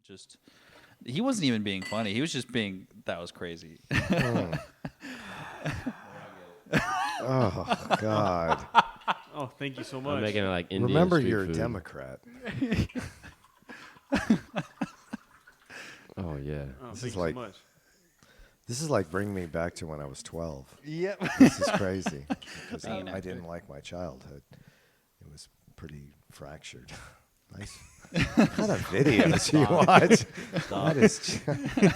just he wasn't even being funny. He was just being that was crazy. Oh God! Oh, thank you so much. I'm making it like Indian Remember, street you're food. a Democrat. Oh yeah. Oh, This thank is you like- so much. This is like bringing me back to when I was 12. Yep. This is crazy because Being an I actor. didn't like my childhood. It was pretty fractured. Nice. What kind of videos you watch? What is,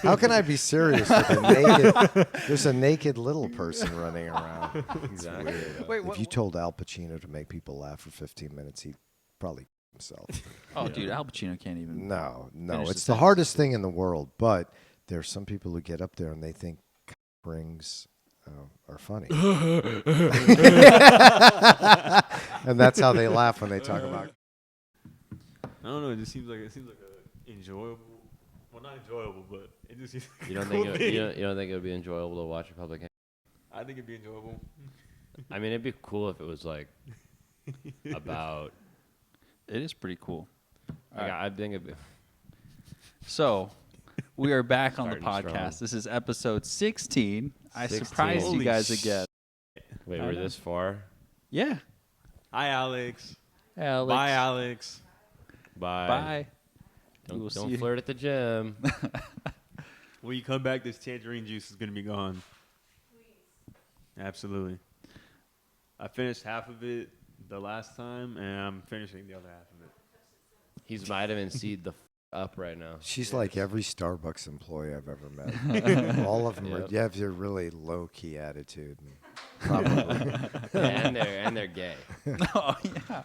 how can I be serious with a naked? There's a naked little person running around. It's Exactly. weird. Wait, if what- you told Al Pacino to make people laugh for 15 minutes, he'd probably himself. Oh, dude, Al Pacino can't even. No, Finish it's the the hardest thing in the world. But there's some people who get up there and they think rings are funny, and that's how they laugh when they talk about. I don't know. It just seems like a enjoyable. Well, not enjoyable, but it just seems like You don't a cool think thing. you don't think it would be enjoyable to watch Republican? I think it'd be enjoyable. I mean, it'd be cool if it was like about. It is pretty cool. Like, I think it'd be. So, we are back on the Starting podcast. strong. This is episode 16. I 16. surprised you Holy guys sh- again. Wait, I we're know. this far? Yeah. Hi, Alex. Alex. Bye, Alex. Bye. Bye. We will Don't, see don't you. flirt at the gym. When you come back, this tangerine juice is gonna be gone. Absolutely. I finished half of it the last time, and I'm finishing the other half of it. He's vitamin C'd the up right now. She's like every Starbucks employee I've ever met. All of them Yep. you have your really low key attitude. Probably. and they're gay. Oh, yeah.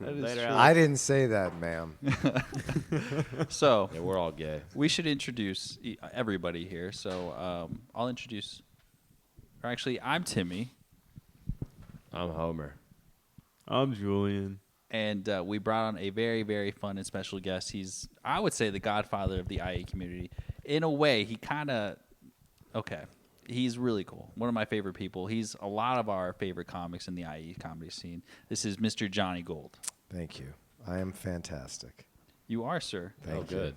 That is Later, true. I didn't say that, ma'am. So, Yeah, we're all gay. we should introduce everybody here. So, I'll introduce. Or actually, I'm Timmy, I'm Homer. I'm Julian. and we brought on a very, very fun and special guest. He's, I would say, the godfather of the IE community. In a way, he kind of, okay, he's really cool. One of my favorite people. He's a lot of our favorite comics in the IE comedy scene. This is Mr. Johnny Gold. Thank you. I am fantastic. You are, sir. Thank you. Good.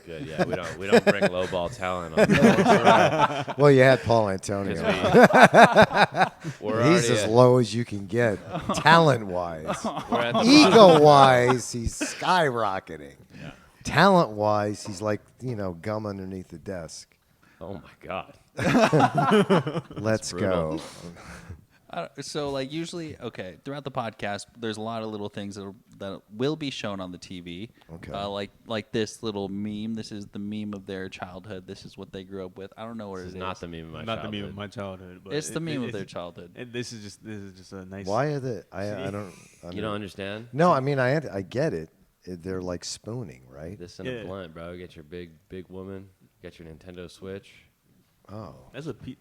Good. Yeah, we don't bring lowball talent on. This. Well, you had Paul Antonio. 'Cause we're He's already as at- low as you can get, talent-wise. we're at the bottom. Ego-wise, he's skyrocketing. Yeah. Talent-wise, he's like, gum underneath the desk. Oh my God. Let's brutal. go. So, like, usually, okay, throughout the podcast, there's a lot of little things that will be shown on the TV. Okay. Like this little meme. This is the meme of their childhood. This is what they grew up with. I don't know what This it is is. not the meme of my Not childhood. the meme of my childhood, but It's the meme of their it's- childhood. And this is just a nice. Why are they? I don't. You don't understand? No, I mean I get it. They're like spooning, right? This in Yeah. a blunt, bro. Get your big woman. Get your Nintendo Switch. Oh, That's a P.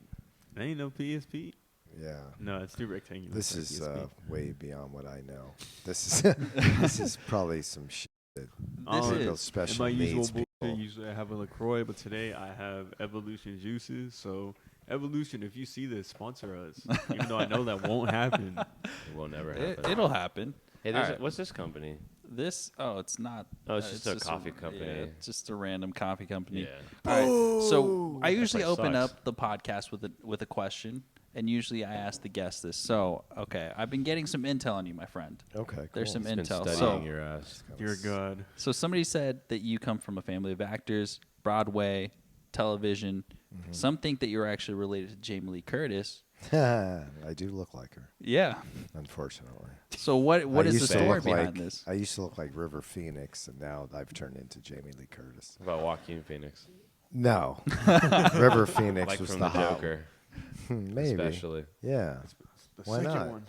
That ain't no PSP. yeah. No, it's too rectangular. This for is PSP. way beyond what I know. This is this is probably some shit. That This those is. special in my usual needs bullshit, people. usually I have a LaCroix, but today I have Evolution juices. So Evolution, if you see this, sponsor us. Even though I know that won't happen. It will never happen. It'll happen. Hey, All right. what's this company? It's not. Oh, it's just a coffee company. Yeah, it's just a random coffee company. Yeah. All right. So I usually place open sucks. up the podcast with a question, and usually I ask the guest this. So, okay, I've been getting some intel on you, my friend. Okay, cool. There's some He's been intel. studying So, your ass. Dear God. so somebody said that you come from a family of actors, Broadway, television. Mm-hmm. Some think that you're actually related to Jamie Lee Curtis. I do look like her, Yeah. unfortunately. So what I is the used to story look behind like, this? I used to look like River Phoenix, and now I've turned into Jamie Lee Curtis. What about Joaquin Phoenix? No, River Phoenix Like was from the the hot Joker, Maybe, especially. yeah. The Why second not? one.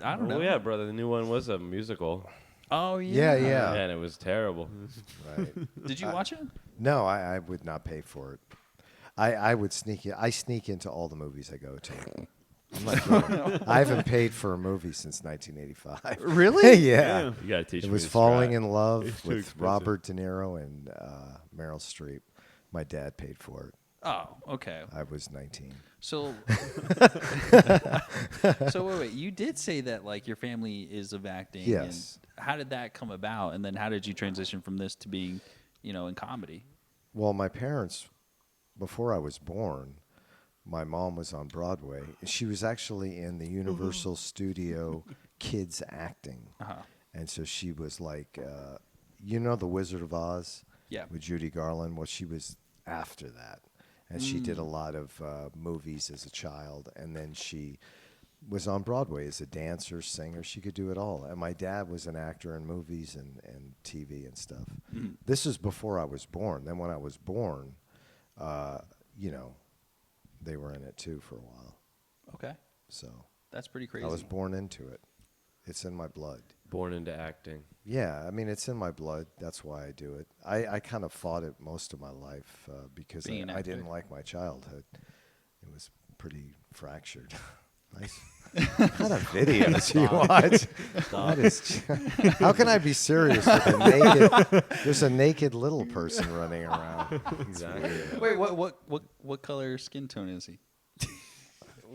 I don't know. Oh yeah, brother. The new one was a musical. Oh Yeah, yeah. yeah. And it was terrible. Right. Did you watch it? No, I would not pay for it. I would sneak in. I sneak into all the movies I go to. I'm not kidding. I haven't paid for a movie since 1985. Really? Yeah. You gotta teach It me was to Falling strat. in Love It's too with expensive. Robert De Niro and Meryl Streep. My dad paid for it. Oh, okay. I was 19. So, wait. You did say that like your family is of acting. Yes. And how did that come about? And then how did you transition from this to being, in comedy? Well, my parents, before I was born, my mom was on Broadway. She was actually in the Universal Studio Kids Acting. Uh-huh. And so she was like, The Wizard of Oz? Yeah. With Judy Garland. Well, she was after that. And she did a lot of movies as a child. And then she was on Broadway as a dancer, singer. She could do it all. And my dad was an actor in movies and TV and stuff. This is before I was born. Then when I was born, they were in it too for a while. Okay. So That's pretty crazy. I was born into it. It's in my blood. Born into acting. Yeah, I mean, it's in my blood. That's why I do it. I kind of fought it most of my life because Being an I actor. didn't like my childhood. It was pretty fractured. Nice. What kind of videos you watch? That is, how can I be serious with a naked? There's a naked little person running around. Exactly. Wait, what color skin tone is he?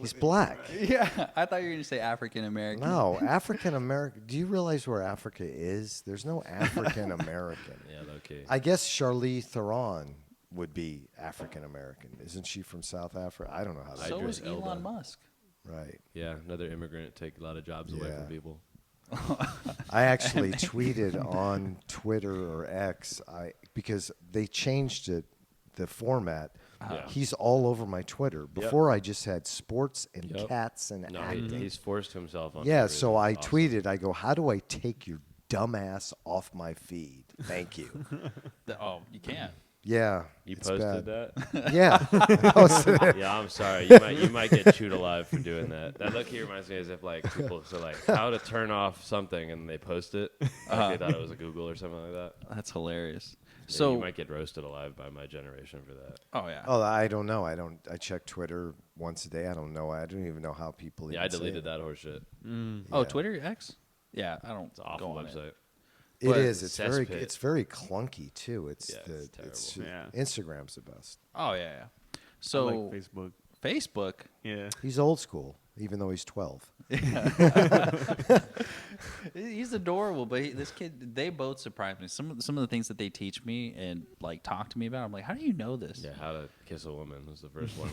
He's black. Yeah, I thought you were going to say African American. No, African American. Do you realize where Africa is? There's no African American. Yeah, okay. I guess Charlize Theron would be African American. Isn't she from South Africa? I don't know how to So Idris is Elon Elba. Musk. Right. Yeah, another immigrant take a lot of jobs away Yeah. from people. I actually tweeted on Twitter or X because they changed it, the format. Yeah. He's all over my Twitter. Before I just had sports and Yep. cats and No, acting. he's forced himself on. Yeah, Twitter. so I Awesome. tweeted, I go, how do I take your dumbass off my feed? Thank you. You can't. Yeah. You it's posted bad. that? Yeah. I posted it. Yeah, I'm sorry. You might get chewed alive for doing that. That look here reminds me as if like people so like how to turn off something and they post it. Like they thought it was a Google or something like that. That's hilarious. Yeah, So you might get roasted alive by my generation for that. Oh yeah. Oh, I don't know. I check Twitter once a day. I don't know. I don't even know how people Yeah, I even say deleted it. that horse shit. Oh, Yeah. Twitter X? Yeah, I don't It's an go awful on it. website. It But is. It's very. cesspit. It's very clunky too. It's Yeah, the. it's terrible. Instagram's the best. Oh yeah, yeah. I So like Facebook. Facebook. Yeah. He's old school, even though he's 12. He's adorable, but this kid, they both surprise me. Some of the things that they teach me and like talk to me about, I'm like, how do you know this? Yeah, how to kiss a woman was the first one.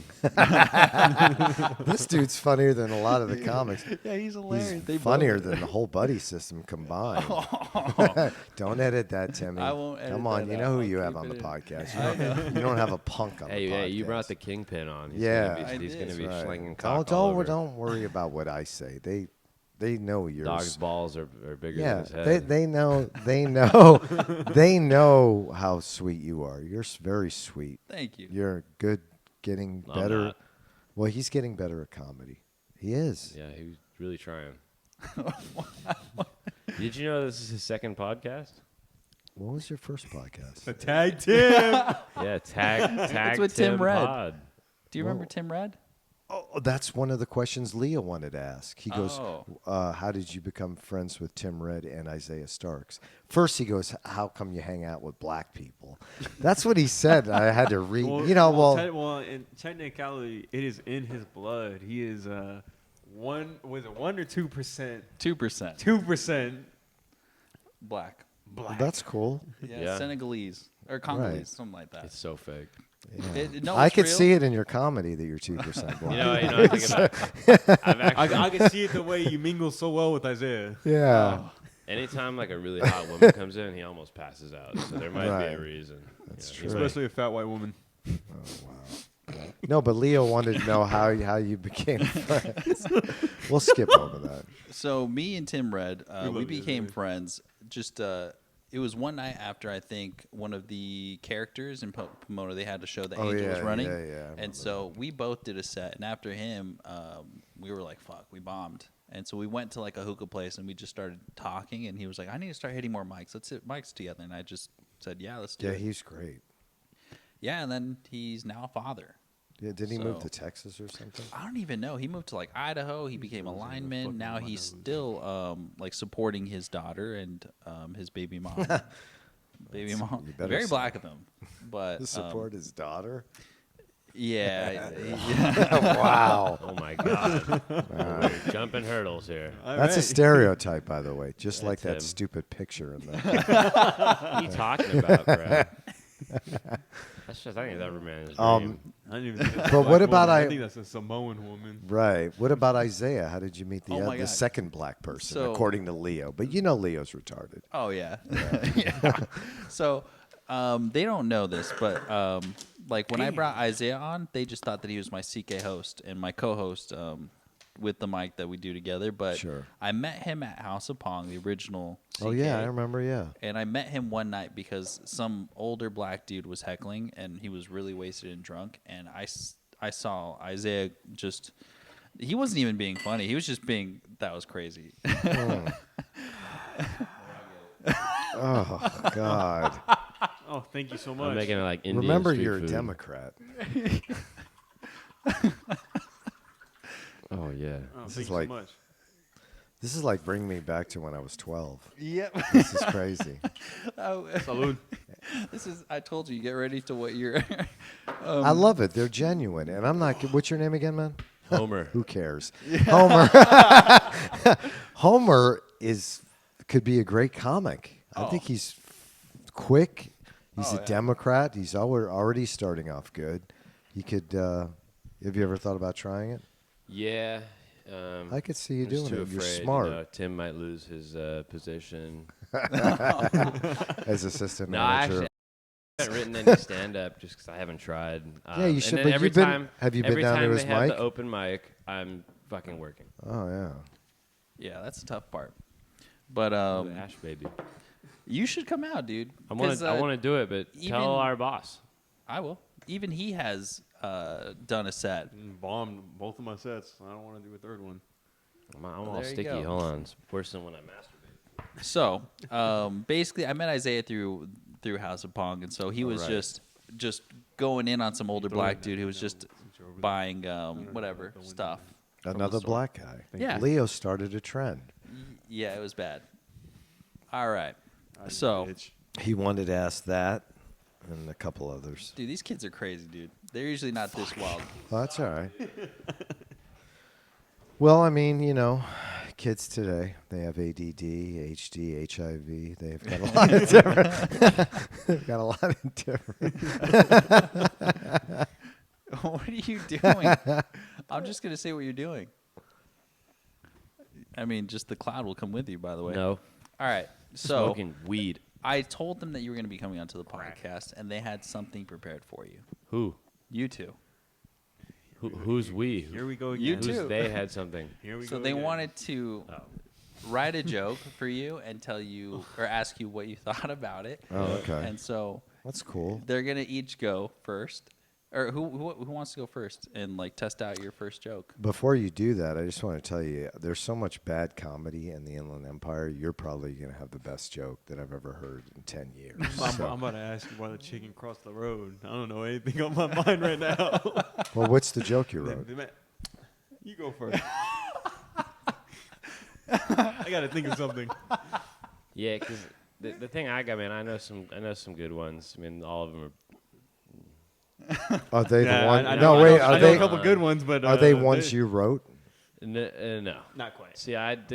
This dude's funnier than a lot of the comics. Yeah, he's hilarious. He's They funnier both- than the whole buddy system combined. Don't edit that, Timmy. I won't edit Come on, that you out. know who I'll you have keep on the it in. podcast. You don't have a punk on Hey, the podcast. yeah, you brought the kingpin on. He's Yeah. gonna I be, he's did. gonna be Right. slinging cock all Don't over. don't worry about what I say. They know yours. Dog's balls are bigger Yeah, than his head. they know they know how sweet you are. You're very sweet. Thank you. You're good, getting I'm better. not. Well, he's getting better at comedy. He is. Yeah, he was really trying. Did you know this is his second podcast? What was your first podcast? Tag Tim. Yeah, tag with Tim Red. Pod. Do you remember Tim Red? Oh, that's one of the questions Leah wanted to ask. He goes, Oh. how did you become friends with Tim Red and Isaiah Starks? First, he goes, how come you hang out with black people? That's what he said. I had to read. In technicality, it is in his blood. He is 1 or 2%? 2%. 2% Black. black. that's cool. Yeah, Yeah. Senegalese or Congolese, Right. something like that. It's so fake. Yeah. No, I it's could real. see it in your comedy that you're 2% black. I think about. I've actually, I can see it the way you mingle so well with Isaiah. Yeah. anytime like a really hot woman comes in, he almost passes out. So there might be Right. a reason. That's He's true. like, Especially a fat white woman. Oh, wow. No, but Leo wanted to know how you became friends. We'll skip over that. So me and Tim Red, We love we you, became Isaiah. friends. Just it was one night after I think one of the characters in Pomona, they had a show that Oh, Angel yeah, was running, yeah, I remember and so we both did a set. And after him, we were like, "Fuck, we bombed." And so we went to like a hookah place and we just started talking. And he was like, "I need to start hitting more mics. Let's hit mics together." And I just said, "Yeah, let's do Yeah, it." he's great. Yeah, and then he's now a father. Yeah, did he move So- to Texas or something? I don't even know. He moved to like Idaho. He became a was in the lineman. fucking Now he's Idaho. still like supporting his daughter and his baby mom. Baby mom. you better Very say. black of him, but To support his daughter? Yeah. Wow. Oh my god. We're jumping hurdles here. That's a stereotype, by the way. Just Yeah, like that Tim. stupid picture in the. What are you talking about, bro? That's just, I think that's every man's dream. I didn't even think that's a But black what about woman. I- I think that's a Samoan woman. Right. What about Isaiah? How did you meet Oh my the God. second black person, So- according to Leo? But you know Leo's retarded. Oh yeah. Yeah. So they don't know this, but like when I brought Isaiah on, they just thought that he was my CK host and my co-host with the mic that we do together. But Sure. I met him at House of Pong, the original CK. Oh yeah, I remember. Yeah. And I met him one night because some older black dude was heckling and he was really wasted and drunk. And I saw Isaiah just, he wasn't even being funny. He was just being, that was crazy. Oh God. Oh, thank you so much. I'm making it like Indian Remember, street you're a food. Democrat. Oh yeah. Oh, This thank is you like- so much. This is like bringing me back to when I was 12. Yep. This is crazy. Salud. This is, I told you, get ready to what you're. I love it. They're genuine, and I'm not. What's your name again, man? Homer. Who cares? Homer. Homer could be a great comic. I think he's quick. He's a Democrat. He's already starting off good. He could. Have you ever thought about trying it? Yeah. I could see you I'm just doing too it. You're afraid, smart You know, Tim might lose his position. as assistant No, manager. actually, I haven't written any stand up just because I haven't tried. Yeah, you and should, then but every you've been- time, have you been every down to time his they have mic? the open mic, I'm fucking working. Oh yeah. Yeah, that's the tough part. But The Ash baby. you should come out, dude. I want 'Cause, to do it, but even- tell our boss. I will. Even he has done a set. Bombed both of my sets. I don't want to do a third one. I'm all there you sticky. go. Hold on, it's worse than when I masturbate. So basically, I met Isaiah through House of Pong, and so he was right. just going in on some older Throw black it dude who was down, just since you're over there. buying no, whatever the window. stuff. from the Another store. black guy. Yeah. Leo started a trend. Yeah, it was bad. All right. I So, bitch. He wanted to ask that and a couple others. dude, these kids are crazy, dude. They're usually not this wild. Well, that's all right. Well, I mean, you know, kids today, they have ADD, HD, HIV. They've got a lot of different. They've got a lot of different. What are you doing? I'm just gonna say what you're doing. I mean, just the cloud will come with you. By the way. No, All right. So smoking weed. I told them that you were going to be coming onto the podcast, and they had something prepared for you. Who? You two. Who's we? Here we go again. You Who's too. they had something? Here we So go they again. wanted to write a joke for you and tell you or ask you what you thought about it. Oh, okay. And so That's cool. they're gonna each go first, or who wants to go first and like test out your first joke? Before you do that, I just want to tell you, there's so much bad comedy in the Inland Empire. You're probably going to have the best joke that I've ever heard in 10 years. I'm So- about to ask you why the chicken crossed the road. I don't know anything on my mind right now. well, what's the joke you wrote? You go first. I gotta think of something. Yeah, because the thing I got, man, I know some good ones. I mean, all of them are. Are they the one? I No, know, wait. I Are know a they? couple good ones, but Are they ones you wrote? No. Not quite. See, I don't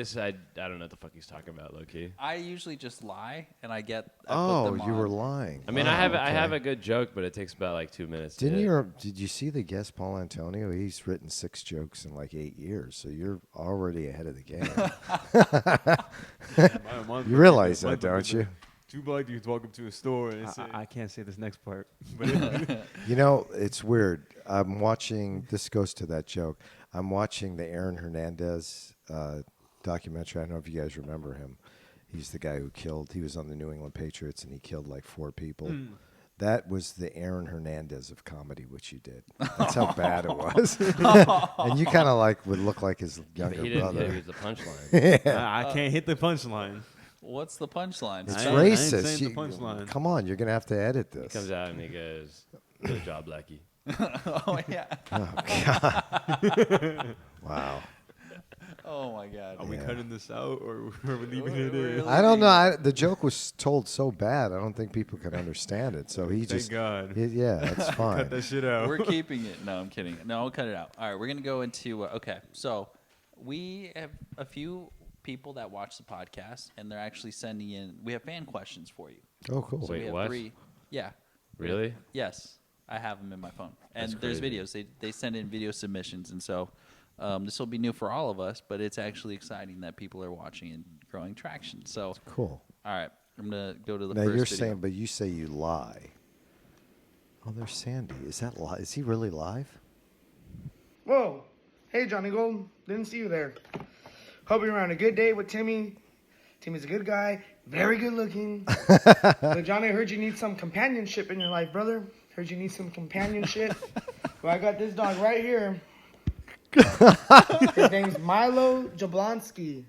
know what the fuck he's talking about, low key. I usually just lie and I put Oh, them you on. were lying. I mean, Oh, I okay. have a good joke, but it takes about like 2 minutes. to Didn't hit. you? Did you see the guest Paul Antonio? He's written 6 jokes in like 8 years, so you're already ahead of the game. You realize that, don't you? Two black dudes walk up to a store and say, I can't say this next part. But You know, it's weird. I'm watching. This goes to that joke. I'm watching the Aaron Hernandez documentary. I don't know if you guys remember him. He's the guy who killed. He was on the New England Patriots and he killed like 4 people. That was the Aaron Hernandez of comedy, which you did. That's how bad it was. And you kind of like would look like his Yeah, younger but he didn't hit brother. it with the punchline. I can't hit the punchline. What's the punchline? It's I ain't racist. saying the You- punchline. come on, you're gonna have to edit He this. comes out and he goes, "Good job, Blackie." Oh yeah. Wow. Oh my god. Are we Yeah. cutting this out or are we leaving it We're in? I don't know. The joke was told so bad, I don't think people could understand it. So he Thank just, God. yeah, that's fine. Cut that shit out. We're keeping it. No, I'm kidding. No, I'll cut it out. All right, we're gonna go into okay. So we have a few people that watch the podcast, and they're actually sending in. We have fan questions for you. Oh, cool. So we Wait, have what? 3. Yeah. Really? Yes, I have them in my phone, and That's there's crazy. videos. They send in video submissions, and so this will be new for all of us. But it's actually exciting that people are watching and growing traction. So Cool. all right, I'm gonna go to the Now first you're video. saying, but you say you lie. Oh, there's Sandy. Is that live? Is he really live? Whoa. Hey, Johnny Gold. Didn't see you there. Hope you're on a good day with Timmy. Timmy's a good guy. Very good looking. So, Johnny, I heard you need some companionship in your life, brother. Heard you need some companionship. Well, I got this dog right here. His name's Milo Jablonski.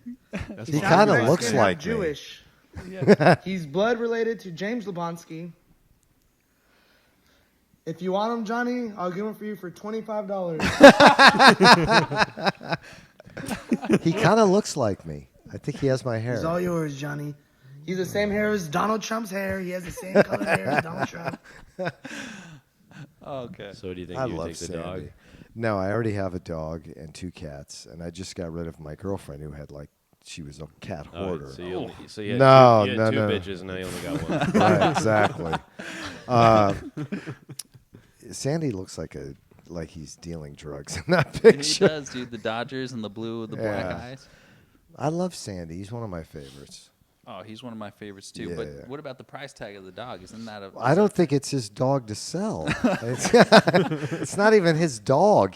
He kind of Half looks Mexican, like half me. Jewish. He's blood related to James Jablonski. If you want him, Johnny, I'll give him for you for $25. He kind of looks like me. I think he has my hair. It's all yours, Johnny. He's the same hair as Donald Trump's hair. He has the same color hair as Donald Trump. Okay. So do you think I you love take the Sandy. dog? No, I already have a dog and 2 cats, and I just got rid of my girlfriend who had she was a cat hoarder. So you, only, so you had No, two, you no, had two no. bitches, and now you only got one. Right, exactly. Sandy looks like he's dealing drugs in that He picture. does, dude. The Dodgers and the blue with the black Yeah. eyes. I love Sandy. He's one of my favorites. Oh, he's one of my favorites too. Yeah, But yeah. what about the price tag of the dog? Isn't that a? I don't think it's his dog to sell. It's not even his dog.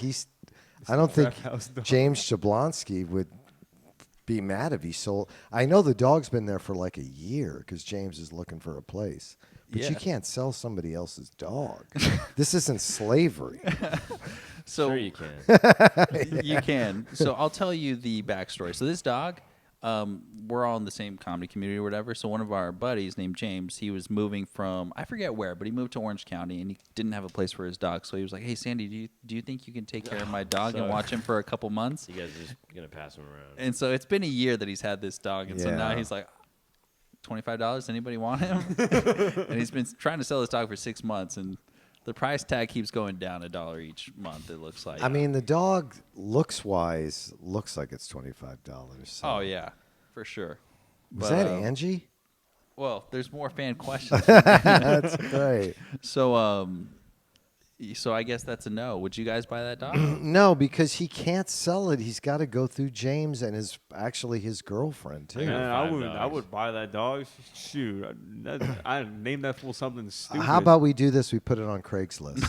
I don't think Crack house dog. James Jablonski would be mad if he sold. I know the dog's been there for like a year because James is looking for a place. But you Yeah. can't sell somebody else's dog. This isn't slavery. So Sure you can. you can. So I'll tell you the backstory. So this dog, we're all in the same comedy community or whatever. So one of our buddies named James, he was moving from I forget where, but he moved to Orange County and he didn't have a place for his dog. So he was like, "Hey Sandy, do you think you can take care of my dog and So- watch him for a couple months?" You guys are just gonna pass him around. And so it's been a year that he's had this dog, and so now Yeah. he's like, $25. Anybody want him? And he's been trying to sell his dog for 6 months, and the price tag keeps going down $1 each month. It looks like. I mean, the dog looks like it's $25. So. oh yeah, for sure. Was But, that Angie? Well, there's more fan questions. That's great. So I guess that's a no. Would you guys buy that dog? No, because he can't sell it. He's got to go through James and his girlfriend too. got Man, five I dogs. would buy that dog. Shoot, I named that fool something stupid. How about we do this? We put it on Craigslist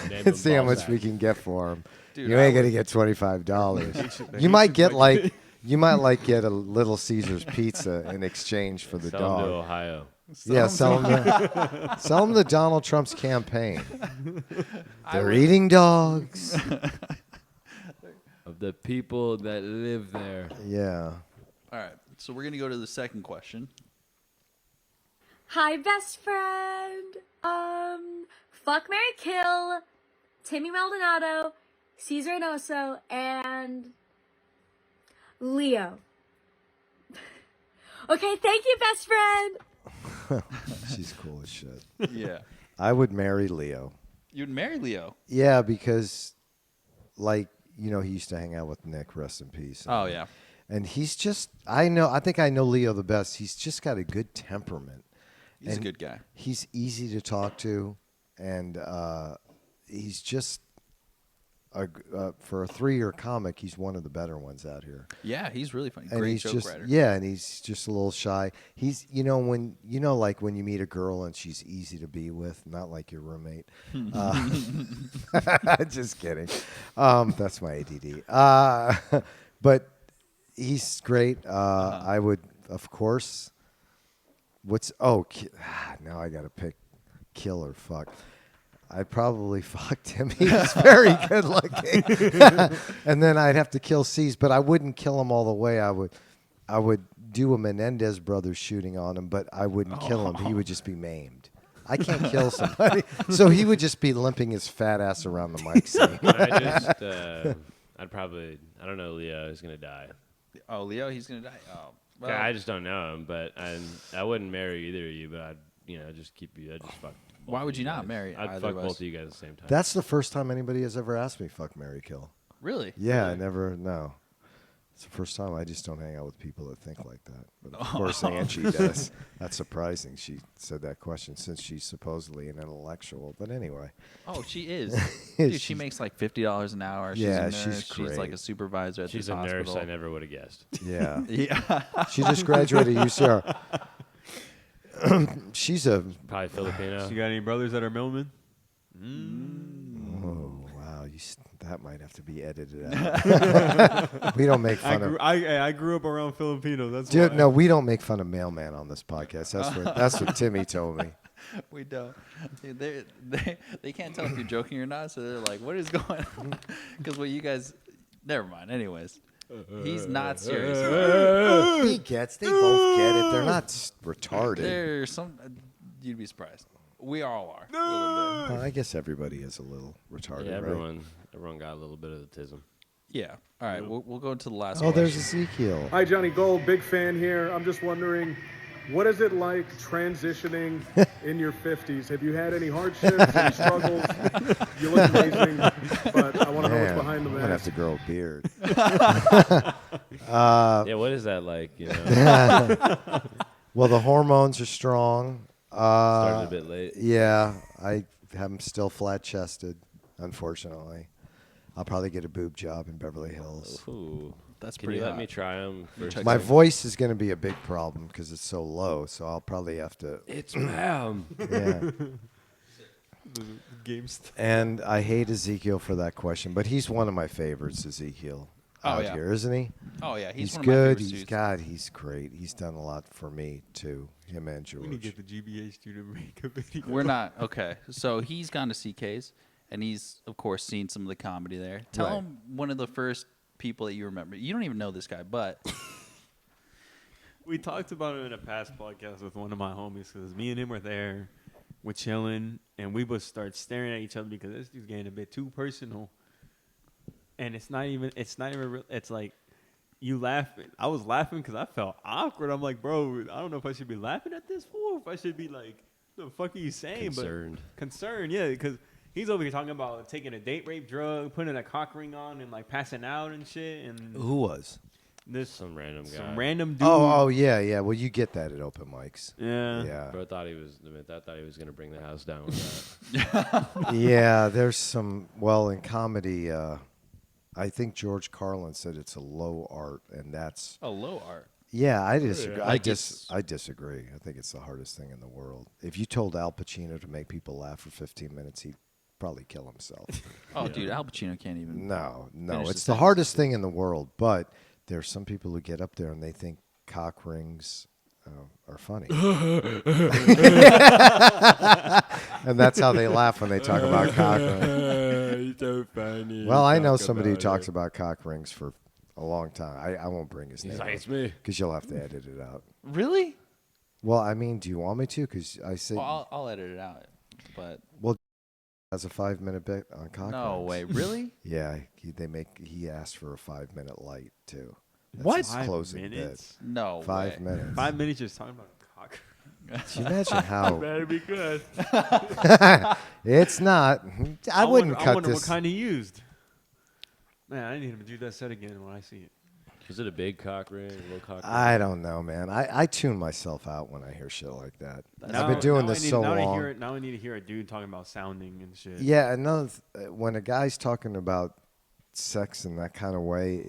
Name and see how him much Balzac. we can get for him. Dude, You I ain't would- gonna get $25. They You might should get like- you might get a Little Caesars pizza in exchange for the Sell him to dog. Ohio. Yeah, sell him to Donald Trump's campaign. They're eating dogs. Of the people that live there. Yeah. All right. So we're gonna go to the second question. Hi, best friend. Fuck, marry, kill, Timmy Maldonado, Cesar Reynoso, and Leo. Okay, thank you, best friend. She's cool as shit. Yeah. I would marry Leo. You'd marry Leo. Yeah, because he used to hang out with Nick, rest in peace. Oh yeah. And he's just I think I know Leo the best. He's just got a good temperament. He's a And good guy. He's easy to talk to, and he's just for a 3-year comic, he's one of the better ones out here. Yeah, he's really funny. And Great he's joke just writer. and he's just a little shy. He's when you meet a girl and she's easy to be with, not like your roommate. Just kidding. That's my ADD. But he's great. I would, of course. Now I got to pick kill or fuck. I'd probably fuck him. He's very good looking. And then I'd have to kill C's, but I wouldn't kill him all the way. I would do a Menendez brothers shooting on him, but I wouldn't kill him. He would just be maimed. I can't kill somebody. So he would just be limping his fat ass around the mic scene. Can I just I don't know Leo. He's gonna die. Oh, Leo, he's gonna die. Oh, well, I just don't know him, but I wouldn't marry either of you, but I'd just keep you. I'd just fuck. why would you not guys. marry I'd either fuck of both us? of you guys at the same time. That's the first time anybody has ever asked me fuck, marry, kill. Really? Yeah, I never. No, it's the first time. I just don't hang out with people that think like that. But of course, Angie does. That's surprising. She said that question since she's supposedly an intellectual. But anyway. Oh, she is. Dude, she She's- makes like $50 an hour. She's Yeah, a nurse. she's She's like great. a supervisor at She's this a nurse. hospital. I never would have guessed. Yeah. Yeah. She just graduated UCR. She's a. Probably Filipino. You got any brothers that are mailmen? Oh wow! That might have to be edited out. We don't make fun of. I grew up around Filipinos. That's Dude, why. no, we don't make fun of mailman on this podcast. That's what Timmy told me. We don't. Dude, they can't tell if you're joking or not, so they're like, what is going on? Because what you guys... Never mind. Anyways. He's not serious. He gets. They both get it. They're not retarded. There's some... You'd be surprised. We all are. A little bit. Well, I guess everybody is a little retarded, Yeah, right? everyone got a little bit of autism. Yeah. All right. We'll go into the last Oh, question. there's Ezekiel. Hi, Johnny Gold, big fan here. I'm just wondering, what is it like transitioning in your 50s? Have you had any hardships, any struggles? You look amazing, but I want to know what's Man, behind the I'm gonna have mask. to grow a beard. Yeah, what is that like? You know, Well, the hormones are strong. started a bit late. Yeah, I am still flat-chested, unfortunately. I'll probably get a boob job in Beverly Hills. Ooh, That's can pretty you let hot. me try them first? My voice is going to be a big problem because it's so low, so I'll probably have to. It's ma'am. Yeah. Game stuff. And I hate Ezekiel for that question, but he's one of my favorites, Ezekiel, out yeah. here, isn't he? Oh, yeah. He's one good. of my favorite dudes. He's great. He's done a lot for me, too, him and We need to George. get the GBA student make a video. We're not. Okay. So he's gone to CK's, and he's, of course, seen some of the comedy there. Tell Right. him one of the first people that you remember. You don't even know this guy, but... We talked about it in a past podcast with one of my homies because me and him were there, we're chilling, and we would start staring at each other because this dude's getting a bit too personal. And it's not even real. It's like you laughing. I was laughing because I felt awkward. I'm like, bro, I don't know if I should be laughing at this fool, if I should be like, the fuck are you saying? Concerned. But concerned, yeah, because he's over here talking about taking a date rape drug, putting a cock ring on, and like passing out and shit. And Who was? this Some random guy. some random dude. Oh, yeah. Well, you get that at open mics. yeah. Yeah. Bro thought he was gonna bring the house down with that. Yeah, there's some. Well, in comedy, I think George Carlin said it's a low art, and that's. Oh, low art. Yeah, I disagree. Like I disagree. I think it's the hardest thing in the world. If you told Al Pacino to make people laugh for 15 minutes, he'd probably kill himself. Oh, dude, Al Pacino can't even... No, Finish it's the the hardest thing in the world. But there's some people who get up there and they think cock rings are funny, and that's how they laugh when they talk about cock rings. So funny. Well, I know somebody who talks about cock rings for a long time. I won't bring his He's name like, it's me. because you'll have to edit it out. Really? Well, I mean, do you want me to? Because I said Well, I'll edit it out. But has a 5-minute bit on cock no rings. way. Really? Yeah, he asked for a 5-minute light too. That's What? his 5 closing minutes? No bit. 5 way. minutes. 5 minutes just talking about cock. Can you imagine how? Better be good. It's not. I wouldn't I cut wonder this. what kind he used. Man, I need him to do that set again when I see it. Is it a big cock ring? A little cock ring? I don't know, man. I tune myself out when I hear shit like that. I've Now- been doing now this I need, so now long. now I need to hear a dude talking about sounding and shit. Yeah, another when a guy's talking about sex in that kind of way,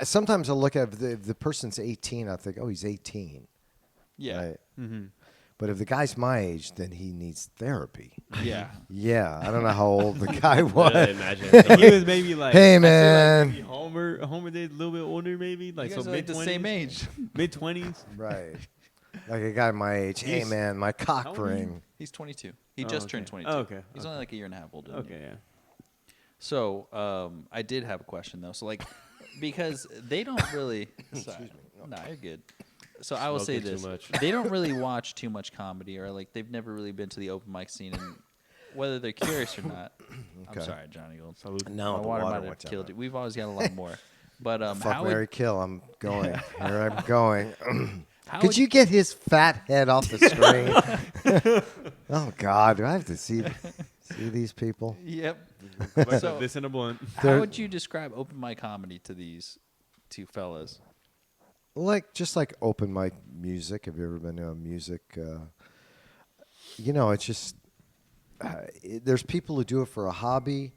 sometimes I look at if the person's 18, I think, oh, he's 18. Yeah. Right? Mm-hmm. But if the guy's my age, then he needs therapy. Yeah. Yeah, I don't know how old the guy Really was. imagine He somebody- was maybe like, Hey, I'd say, man. like maybe Homer did a little bit older, maybe like You so guys are mid like the same age. mid 20s. Right. Like a guy my age. Hey, He's- man, my How cock old are you? ring. He's 22. He Oh, just okay. turned 22. Oh, okay, He's okay. only like a year and a half older. than Okay, you. yeah. So I did have a question though. So like, because they don't really. Sorry. No, you're good. So I will say Smoking this: too much. they don't really watch too much comedy, or like they've never really been to the open mic scene. And whether they're curious or not. Okay. I'm sorry, Johnny Gold. No, My the water water might went have killed down. you. We've always got a lot more. But Fuck, how Mary, would, kill. I'm going. Here I'm going. how Could would you get his fat head off the screen? Oh, God. Do I have to see these people? Yep. Like So- this in a blunt. How would you describe open mic comedy to these two fellas? Just like open mic music. Have you ever been to a music? It's just there's people who do it for a hobby,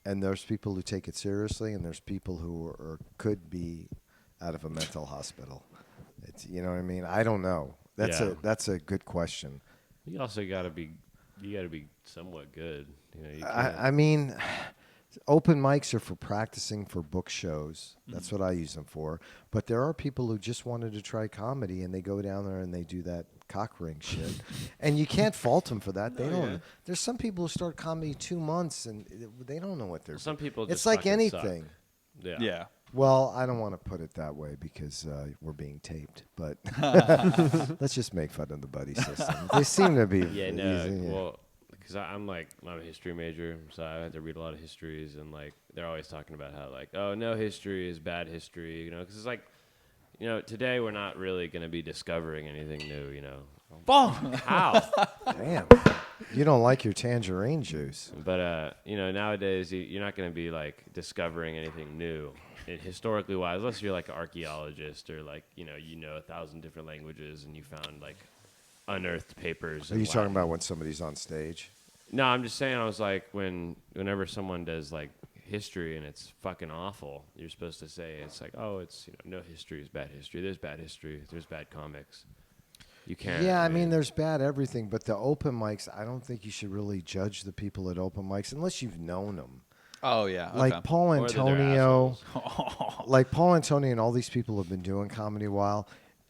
and there's people who take it seriously, and there's people who could be out of a mental hospital. It's, you know what I mean? I don't know. That's a good question. You also gotta be somewhat good. You know, you can't, I mean, open mics are for practicing for book shows. That's what I use them for. But there are people who just wanted to try comedy, and they go down there and they do that cock ring shit. And you can't fault them for that. They don't. yeah. There's some people who start comedy 2 months, and they don't know what they're some people It's just like fucking anything. suck. Yeah. Well, I don't want to put it that way because we're being taped. But let's just make fun of the buddy system. They seem to be Yeah, no. easy, yeah. Well, because I'm a history major, so I had to read a lot of histories, and like they're always talking about how like, oh, no history is bad history, you know, because it's like, you know, today we're not really going to be discovering anything new, you know. How? Damn. You don't like your tangerine juice. But you know, nowadays you're not going to be like discovering anything new, historically wise, unless you're like an archaeologist or like you know 1,000 different languages and you found like unearthed papers. Are in you talking Latin. about when somebody's on stage? No, I'm just saying. I was like, whenever someone does like history and it's fucking awful, you're supposed to say it's like, oh, it's no history is bad history. There's bad history. There's bad comics. You can't. Yeah, I mean, there's bad everything, but the open mics, I don't think you should really judge the people at open mics unless you've known them. Oh yeah. Like okay. Paul Or that they're Antonio, assholes. like Paul Antonio and all these people have been doing comedy a while.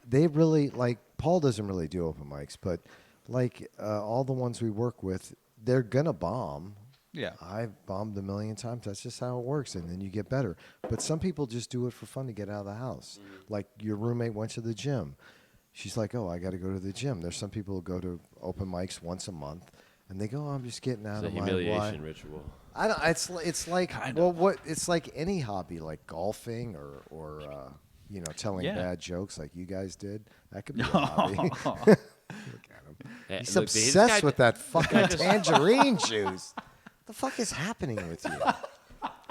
They really like Paul doesn't really do open mics, but like all the ones we work with, they're gonna bomb. Yeah. I've bombed a million times. That's just how it works, and then you get better. But some people just do it for fun to get out of the house. Like your roommate went to the gym. She's like, oh, I got to go to the gym. There's some people who go to open mics once a month, and they go, oh, I'm just getting out It's a of my humiliation life. ritual. I don't. It's like it's like any hobby, like golfing or telling Yeah. bad jokes like you guys did. That could be a hobby. Look at him. Hey, He's look, this obsessed guy- with that fucking tangerine juice. The fuck is happening with you?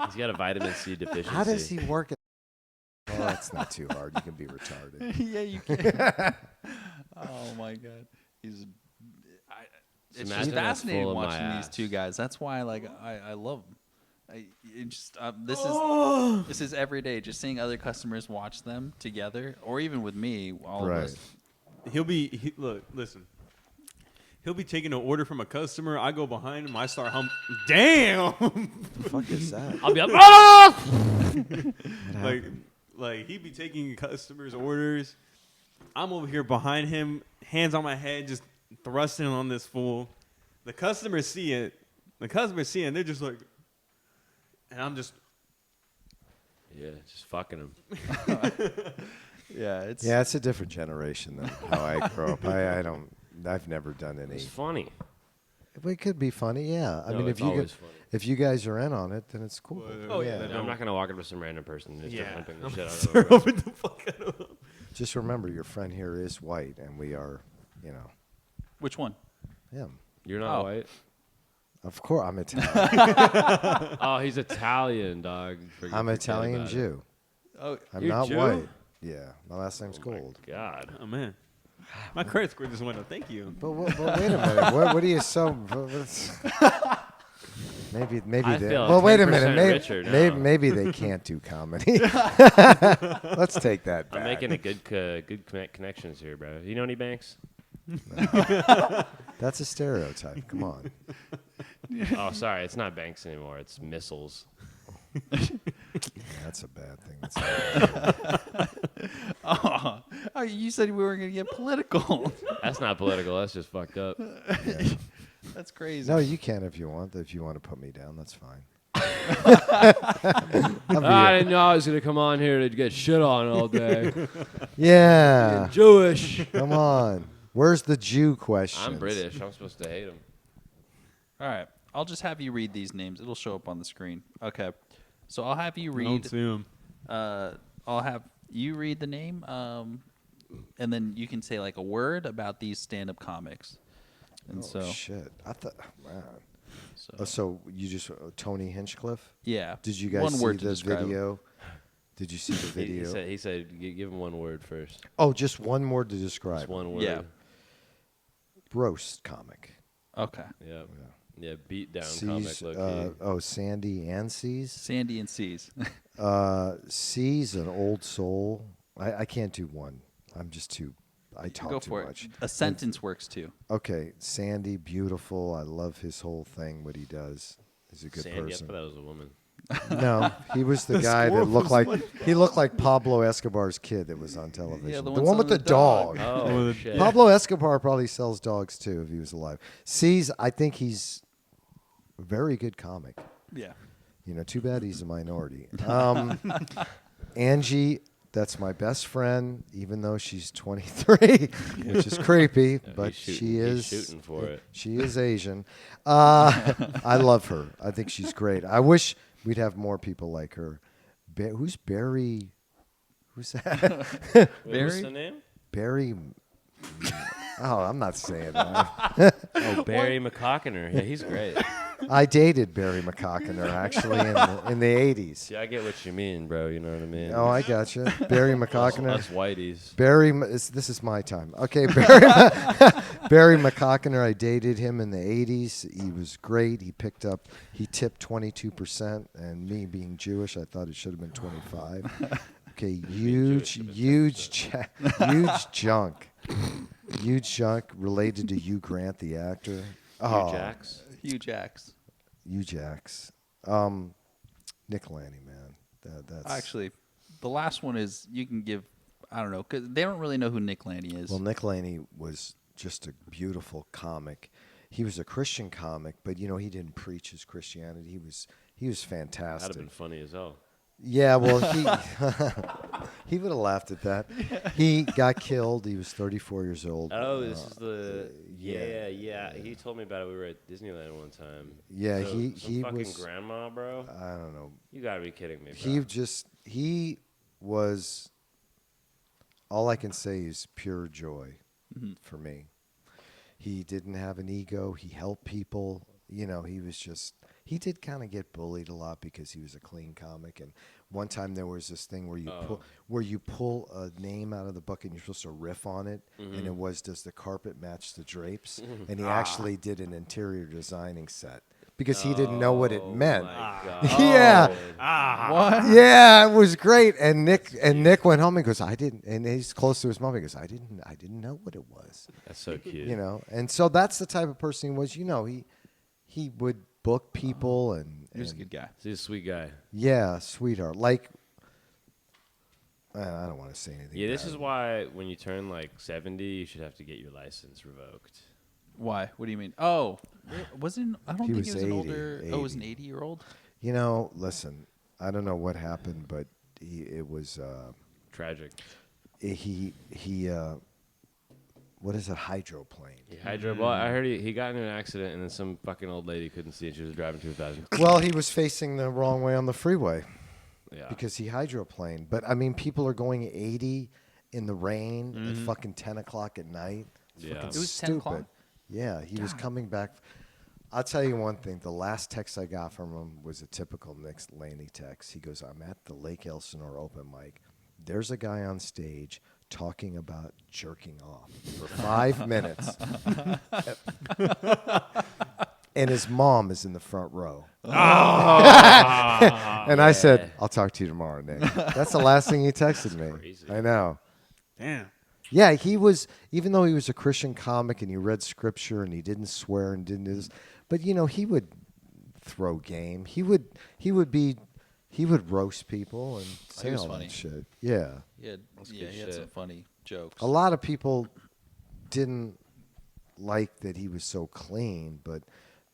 He's got a vitamin C deficiency. How does he work? Oh, that's not too hard. You can be retarded. Yeah, you can. Oh my god, it's imagine just that's fascinating full of my watching these ass. two guys. That's why I love them. This is every day. Just seeing other customers watch them together, or even with me, all of Right. us. Listen. He'll be taking an order from a customer. I go behind him. I start Damn! The fuck is that? I'll be like, ah! like he'd be taking customers' orders. I'm over here behind him, hands on my head, just thrusting on this fool. The customers see it. They're just like, and I'm just. Yeah, just fucking him. Yeah, it's Yeah, it's a different generation than how I grew up. I've never done any. It's funny. It could be funny, yeah. I No, mean, it's always funny. if you guys are in on it, then it's cool. Oh, yeah. But I'm not gonna walk up to some random person and just start humping the shit out of Start them. opening the fuck out of him. Just remember, your friend here is white, and we are, which one? him. You're not Oh. white. Of course, I'm Italian. Oh, he's Italian, dog. I'm Forget Italian about it. Jew. Oh, I'm You're not Jew? white. Yeah, my last name's Oh my Gold. God. Oh man, my credit score just went up. Thank you. But wait a minute. What are you so? Maybe I they. feel Well, wait a minute. 10% richer now. Maybe they can't do comedy. Let's take that back. I'm making a good connections here, bro. You know any banks? That's a stereotype. Come on. Oh, sorry, it's not banks anymore. It's missiles. That's a bad thing. oh, you said we were gonna get political. That's not political. That's just fucked up. Yeah. That's crazy. No, you can if you want. If you want to put me down, that's fine. I didn't know I was gonna come on here to get shit on all day. Yeah. Jewish. Come on. Where's the Jew question? I'm British. I'm supposed to hate him. All right. I'll just have you read these names. It'll show up on the screen. Okay. So I'll have you I don't read. see him. I'll have you read the name, and then you can say like a word about these stand-up comics. And Oh, so, shit. I thought, man. so So you just, Tony Hinchcliffe? yeah. Did you guys One see word to the describe him. video? Did you see the He video? said give him one word first. Oh, just one word to describe. Just one word. Yeah. Roast comic. Okay. Yeah. Yeah. Beat down C's, comic low key. Sandy and C's. Sandy and C's. C's an old soul. I can't do one. I'm just too. I talk Go too for much. it. A sentence works too. Okay, Sandy, beautiful. I love his whole thing. What he does. He's a good Sandy, I person. thought that was a woman. No, he was the guy that looked like he looked like Pablo Escobar's kid that was on television. Yeah, the the one one with the selling the dog. dog. Oh shit. Pablo Escobar probably sells dogs too if he was alive. C's, I think he's a very good comic. Yeah. You know, too bad he's a minority. Angie, that's my best friend, even though she's 23, which is creepy, but she is He's shooting for it. She is Asian. I love her. I think she's great. I wish we'd have more people like her. Who's Barry? Who's that? Wait, what's Barry? the name? Barry. Oh, I'm not saying that. Oh, Barry McCockiner. Yeah, he's great. I dated Barry McCockiner actually in the 80s. See, I get what you mean, bro. You know what I mean? Oh, I gotcha. Barry McCockiner. Us whiteys. This is my time. Okay, Barry McCockiner. I dated him in the 80s. He was great. He tipped 22%, and me being Jewish, I thought it should have been 25. Okay, huge junk. Huge junk related to Hugh Grant, the actor. Hugh Jacks. Hugh Jacks. Hugh Jacks. Nick Lanny, man. That's Actually, the last one is you can give. I don't know because they don't really know who Nick Lanny is. Well, Nick Laney was just a beautiful comic. He was a Christian comic, but you know he didn't preach his Christianity. He was That'd fantastic. have been funny as hell. Yeah, well, he would have laughed at that. He got killed. He was 34 years old. Oh, this is the yeah. yeah. He told me about it. We were at Disneyland one time. Yeah, So, he some fucking was. grandma, bro. I don't know. You gotta be kidding me, bro. He was. All I can say is pure joy for me. He didn't have an ego. He helped people. You know, he did kind of get bullied a lot because he was a clean comic. And one time there was this thing where you pull a name out of the book and you're supposed to riff on it, and it was, does the carpet match the drapes? And he actually did an interior designing set because he didn't know what it meant. My God. Yeah. What? Yeah, it was great. And Nick went home and goes, I didn't. And he's close to his mom. He goes, I didn't know what it was. That's so cute. You know. And so that's the type of person he was. You know, he would book people and He was a good guy. He's a sweet guy. yeah, sweetheart. Like, I don't want to say anything. Yeah, this bad. is why when you turn like 70, you should have to get your license revoked. Why? What do you mean? Oh, wasn't I don't He think was he was an 80, older. Oh, it was an 80. 80-year-old. You know, listen. I don't know what happened, but it was Tragic. what is it? Hydroplane. He well, I heard he got into an accident and then some fucking old lady couldn't see and she was driving too fast. Well, he was facing the wrong way on the freeway. Yeah. Because he hydroplaned. But I mean, people are going 80 in the rain at fucking 10 o'clock at night. It's Yeah. fucking It was 10 stupid. o'clock? Yeah, he was coming back. I'll tell you one thing. The last text I got from him was a typical Nick Laney text. He goes, I'm at the Lake Elsinore open mic. There's a guy on stage talking about jerking off for 5 minutes. And his mom is in the front row. And I said, I'll talk to you tomorrow, Nick. That's the last thing he texted me. crazy. I know. Damn. Yeah, he was, even though he was a Christian comic and he read scripture and he didn't swear and didn't do this, but you know, he would throw game. He would roast people and say was all funny. that shit. Yeah. Yeah, good he had some shit. funny jokes. A lot of people didn't like that he was so clean, but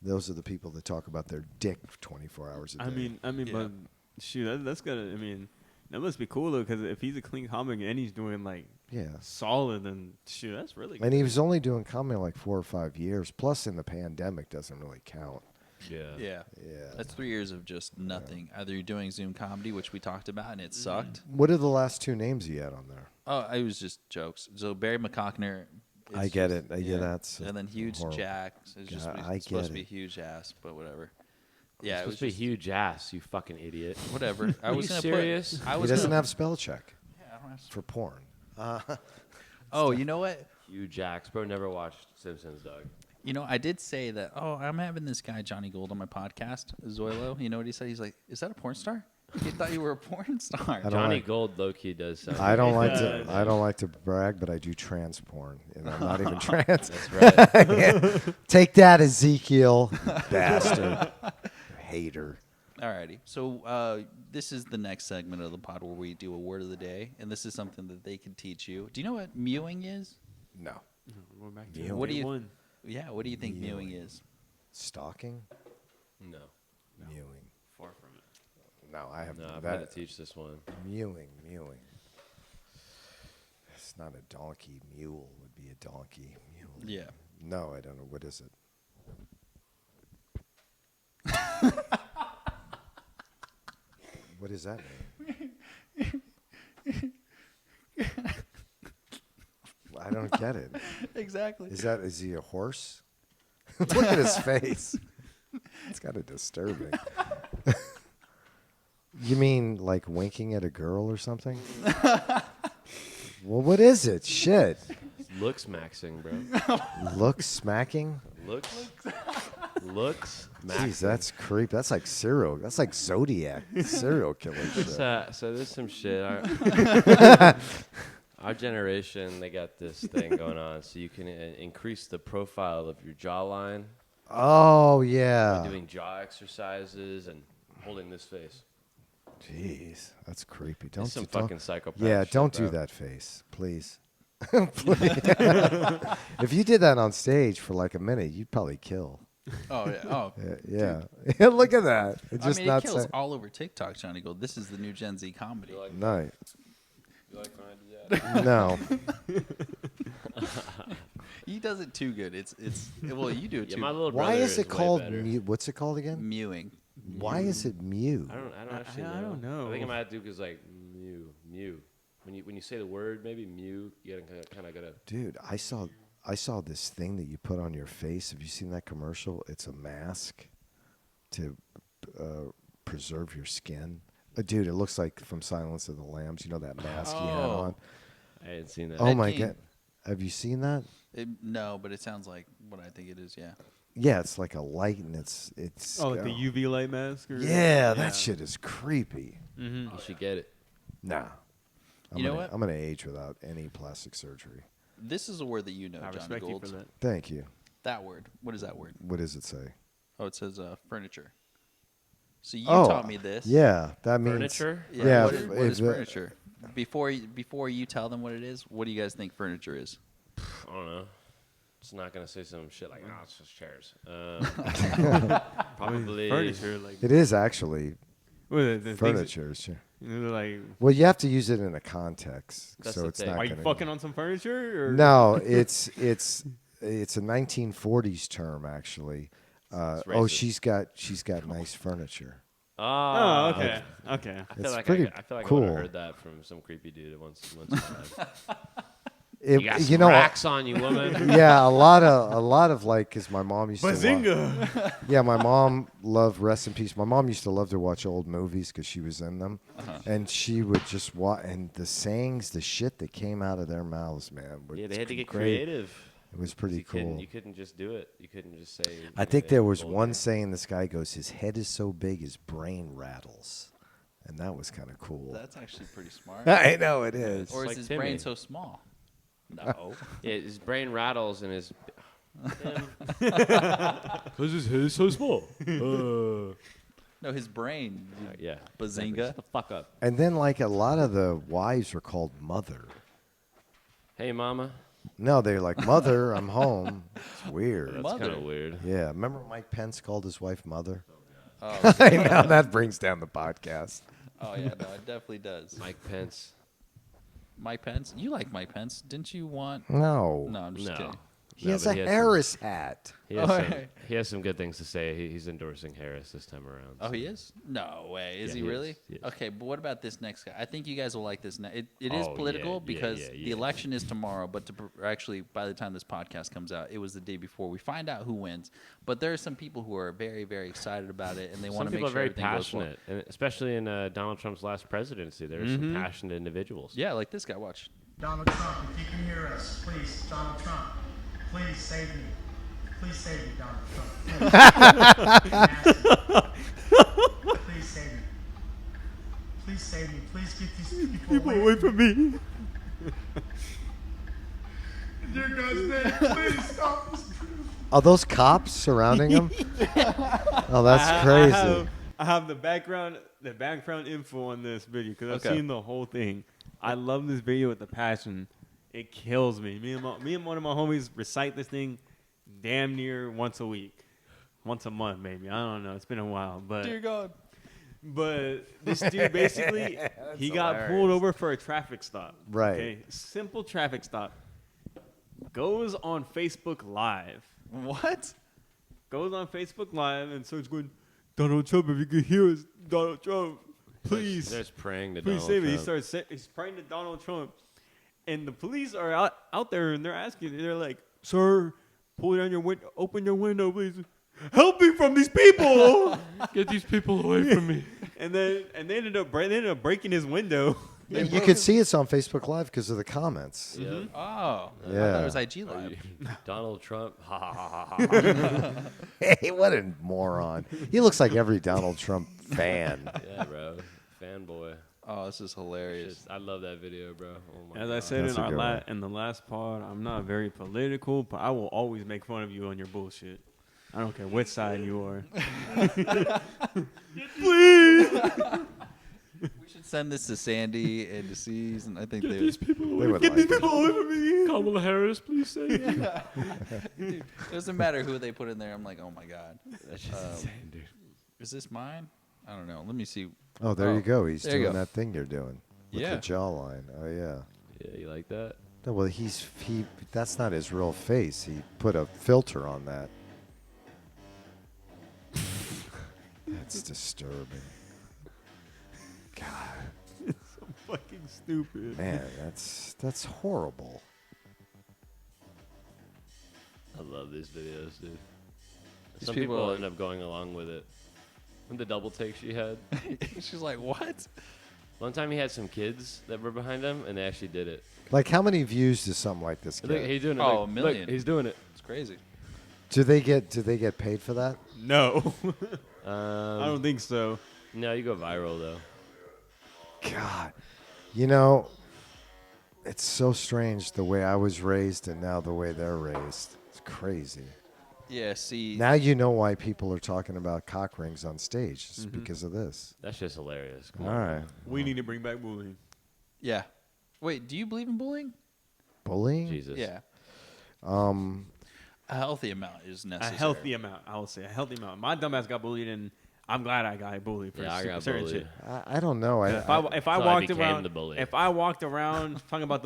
those are the people that talk about their dick 24 hours a day. I mean, Yeah. but shoot, that's gotta. I mean, that must be cool though, because if he's a clean comic and he's doing like yeah. solid, then shoot, that's really good. And he was only doing comedy like 4 or 5 years. Plus, in the pandemic, doesn't really count. Yeah. Yeah. Yeah. That's 3 years of just nothing. Either you're doing Zoom comedy, which we talked about, and it sucked. What are the last 2 names you had on there? Oh, it was just jokes. So Barry McCockner. I get it. Yeah, that's and then Huge horrible. Jack. It's just God, I supposed to get be it. huge ass, but whatever. Yeah, Yeah, it's it was supposed to be just, huge ass, you fucking idiot. whatever. I Are was you gonna serious? Put, I He was doesn't gonna, have spell check Yeah, I don't have for porn. Oh, you know what? Huge ass, bro. Never watched Simpsons, dog. You know, I did say that. Oh, I'm having this guy Johnny Gold on my podcast, Zoilo. You know what he said? He's like, "Is that a porn star? He thought you were a porn star." don't Johnny like- Gold, low key does sound. I don't like does. to. I don't like to brag, but I do trans porn, and I'm not even trans. That's right. Take that, Ezekiel, bastard, hater. Alrighty. So this is the next segment of the pod where we do a word of the day, and this is something that they can teach you. Do you know what mewing is? No. We're back to Mewing. What do you? one. Yeah. What do you think mewing Mewing. is? Stalking, No. mewing. Far from it. No, I have No, I've had that. to teach this one. Mewing. It's not a donkey. Mule would be a donkey. Mule. Yeah. No, I don't know. What is it? What does that mean? I don't get it. Exactly. Is he a horse? Look at his face. It's kind of disturbing. You mean like winking at a girl or something? Well, what is it? Shit. Looks maxing, bro. Look smacking? Looks maxing. Jeez, that's creep. That's like serial. That's like Zodiac serial killer shit. So there's some shit. Our generation, they got this thing going on, so you can increase the profile of your jawline Oh by yeah. doing jaw exercises and holding this face. Jeez, that's creepy. It's Don't some don't- fucking psychopath. Yeah, shit, don't bro. do that face, please. Please. If you did that on stage for like a minute, you'd probably kill. Oh yeah. Oh. Yeah. Yeah. Look at that. It's I just mean, it not kills say- all over TikTok, Johnny Gold. This is the new Gen Z comedy. No. You like when I do that? No. He does it too good. It's well, you do it Yeah, too. my little Why brother is it way called better. what's it called again? mewing. Why is it Mew? I don't actually I know. don't know. I think it might have to do because like mew. When you say the word maybe mew, you gotta kind of gotta. Dude, I saw this thing that you put on your face. Have you seen that commercial? It's a mask to preserve your skin. Dude, it looks like from Silence of the Lambs. You know that mask he had Oh. on? I hadn't seen that. Oh Ed my King. god. Have you seen that? No, but it sounds like what I think it is. Yeah. Yeah, it's like a light and it's Oh, like the UV light mask? Or Yeah, that shit is creepy. Mm-hmm. You should get it. Nah. You know what? I'm gonna age without any plastic surgery. This is a word that you know, I Johnny respect you Gold. for that. Thank you. That word. What is that word? What does it say? Oh, it says furniture. So you Oh, taught me this. Yeah, that means Furniture. Yeah, What is if, furniture? Before you tell them what it is, what do you guys think furniture is? I don't know. It's not gonna say some shit like, "Oh, it's just chairs." Probably Furniture, like It is actually the things that- furniture. Sure. you know, like, Well, you have to use it in a context, That's so the it's thing. not are you gonna. fucking on some furniture? Or? No, it's a 1940s term actually. It's Oh, racist. she's got nice furniture. Oh, okay. Okay. I feel It's like pretty I feel like I cool. would have heard that from some creepy dude once. In my life. It, You got you some know, racks on you, woman. yeah, a lot of like, cause my mom used to. Bazinga! Yeah, my mom loved, rest in peace. My mom used to love to watch old movies because she was in them, and she would just watch. And the sayings, the shit that came out of their mouths, man. Yeah, they had to get great. creative. It was pretty You cool. couldn't just do it. You couldn't just say. I think there was anything one vulgar. saying. This guy goes, "His head is so big, his brain rattles," and that was kind of cool. That's actually pretty smart. I know it is. Or is like his Timmy. brain so small? No. Yeah, his brain rattles and his. Because his head is so small. No, his brain. Yeah. Bazinga. Shut the fuck up. And then, like, a lot of the wives are called mother. Hey, mama. No, they're like, "Mother, I'm home." It's weird. That's Mother. kind of weird. Yeah, remember Mike Pence called his wife mother? Oh, I know that brings down the podcast. oh yeah, no, it definitely does. Mike Pence. Mike Pence. You like Mike Pence? Didn't you want? No. No, I'm just No. kidding. He has a Harris hat. He has some good things to say. He's endorsing Harris this time around. Oh, he is? No way. Is Yeah, he he really? is. Yes. Okay, but what about this next guy? I think you guys will like this. It is Oh, political yeah, because yeah, the yeah. election is tomorrow, but actually, by the time this podcast comes out, it was the day before. We find out who wins. But there are some people who are very, very excited about it, and they want Some to make people sure are very everything goes well. passionate, and especially in Donald Trump's last presidency, there were some passionate individuals. Yeah, like this guy. Watch. Donald Trump, if you can hear us, please, Donald Trump, please save me. Please save me, Donald Trump. Please save me. Please save me. Please get these people away from me. In dear God's name, please stop this. Are those cops surrounding him? Oh, that's crazy. I have the background info on this video because I've seen the whole thing. I love this video with the passion. It kills me. Me and one of my homies recite this thing damn near once a week, once a month maybe. I don't know. It's been a while, but Dear God. But this dude basically he got pulled over for a traffic stop. Right. Okay. Simple traffic stop. Goes on Facebook Live. What? Goes on Facebook Live and starts going, Donald Trump, if you could hear us, Donald Trump, please. There's praying to Please Donald save me. Trump. He's praying to Donald Trump. And the police are out there and they're asking, they're like, sir, pull down your window, open your window, please. Help me from these people. Get these people away from me. And they ended up breaking his window. You could see it's on Facebook Live because of the comments. Yeah. Oh. I Yeah. thought it was IG Live. Donald Trump. Ha ha ha ha ha. Hey, what a moron. He looks like every Donald Trump fan. Yeah, bro. Fanboy. Oh, this is hilarious. I love that video, bro. Oh my As God. I said That's a good one. in the last pod, I'm not very political, but I will always make fun of you on your bullshit. I don't care which side you are. Please. We should send this to Sandy and to C's, and I think they They would Get like these it. people away from me. Kamala Harris, please say. Dude, it doesn't matter who they put in there. I'm like, oh my God. That's just insane, dude. Is this mine? I don't know. Let me see. Oh, there you go. He's there you doing go. that thing you're doing with Yeah. the jawline. Oh, yeah. Yeah, you like that? No, well, that's not his real face. He put a filter on that. That's disturbing. God, So fucking stupid. man, that's horrible. I love these videos, dude. These Some people people are end up going along with it. And the double take she had. She's like, what? One time he had some kids that were behind him, and they actually did it. Like, how many views does something like this Look, get? he's doing it. Oh, Look, a million. Look, he's doing it. It's crazy. Do they get paid for that? No. I don't think so. No, you go viral though. God, you know, it's so strange the way I was raised and now the way they're raised. It's crazy. Yeah, see. Now you know why people are talking about cock rings on stage. It's because of this. That's just hilarious. Come All on. right. We need to bring back bullying. Yeah. Wait, do you believe in bullying? Bullying? Jesus. Yeah. A healthy amount is A necessary. healthy amount, I will say. A healthy amount. My dumbass got bullied, and I'm glad I got bullied for Yeah, I got certain bullied. shit. I don't know. If I So I walked became around, the bully. if I walked around talking about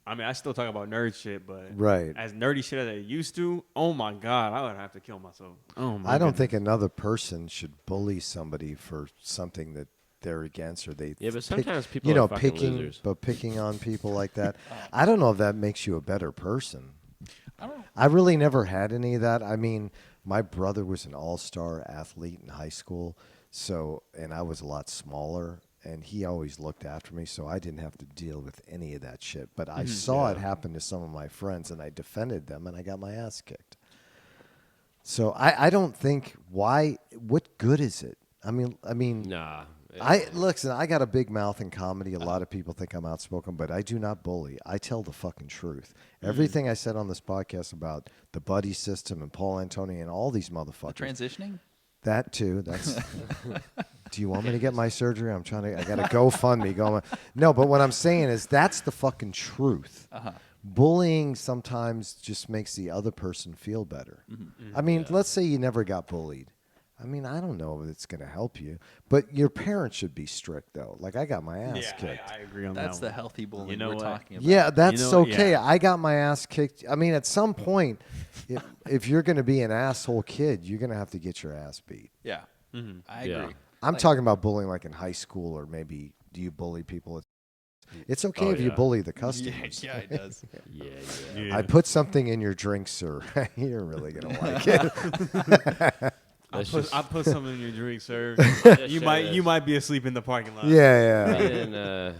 I mean, I still talk about nerd shit, but Right. as nerdy shit as I used to, oh my God, I would have to kill myself. Oh my I don't goodness. think another person should bully somebody for something that they're against or they Yeah, but pick- sometimes people you know are fucking picking losers. but picking on people like that. I don't know if that makes you a better person. I don't know. I really never had any of that. I mean, my brother was an all-star athlete in high school, and I was a lot smaller, and he always looked after me, so I didn't have to deal with any of that shit. But I saw it happen to some of my friends, and I defended them, and I got my ass kicked. So I don't think what good is it? I mean, Nah. listen. I got a big mouth in comedy. A lot of people think I'm outspoken, but I do not bully. I tell the fucking truth. Everything I said on this podcast about the buddy system and Paul Antoni and all these motherfuckers. Transitioning? That too. That's. Do you want me to get my surgery? I got a GoFundMe going. No, but what I'm saying is that's the fucking truth. Bullying sometimes just makes the other person feel better. I mean, let's say you never got bullied. I mean, I don't know if it's going to help you, but your parents should be strict though. Like I got my ass kicked. I agree on That's that. the healthy bullying You know we're what? talking about. Yeah, that's You know, okay. yeah. I got my ass kicked. I mean, at some point, if you're going to be an asshole kid, you're going to have to get your ass beat. Yeah. Mm-hmm. I Yeah. agree. I'm Like- talking about bullying like in high school, or maybe do you bully people? It's okay Oh, if you yeah. bully the Yeah, customers. yeah, it does. Yeah. I put something in your drink, sir. You're really going to like it. I put something in your drink, sir. Just you share might this. be asleep in the parking lot. Yeah.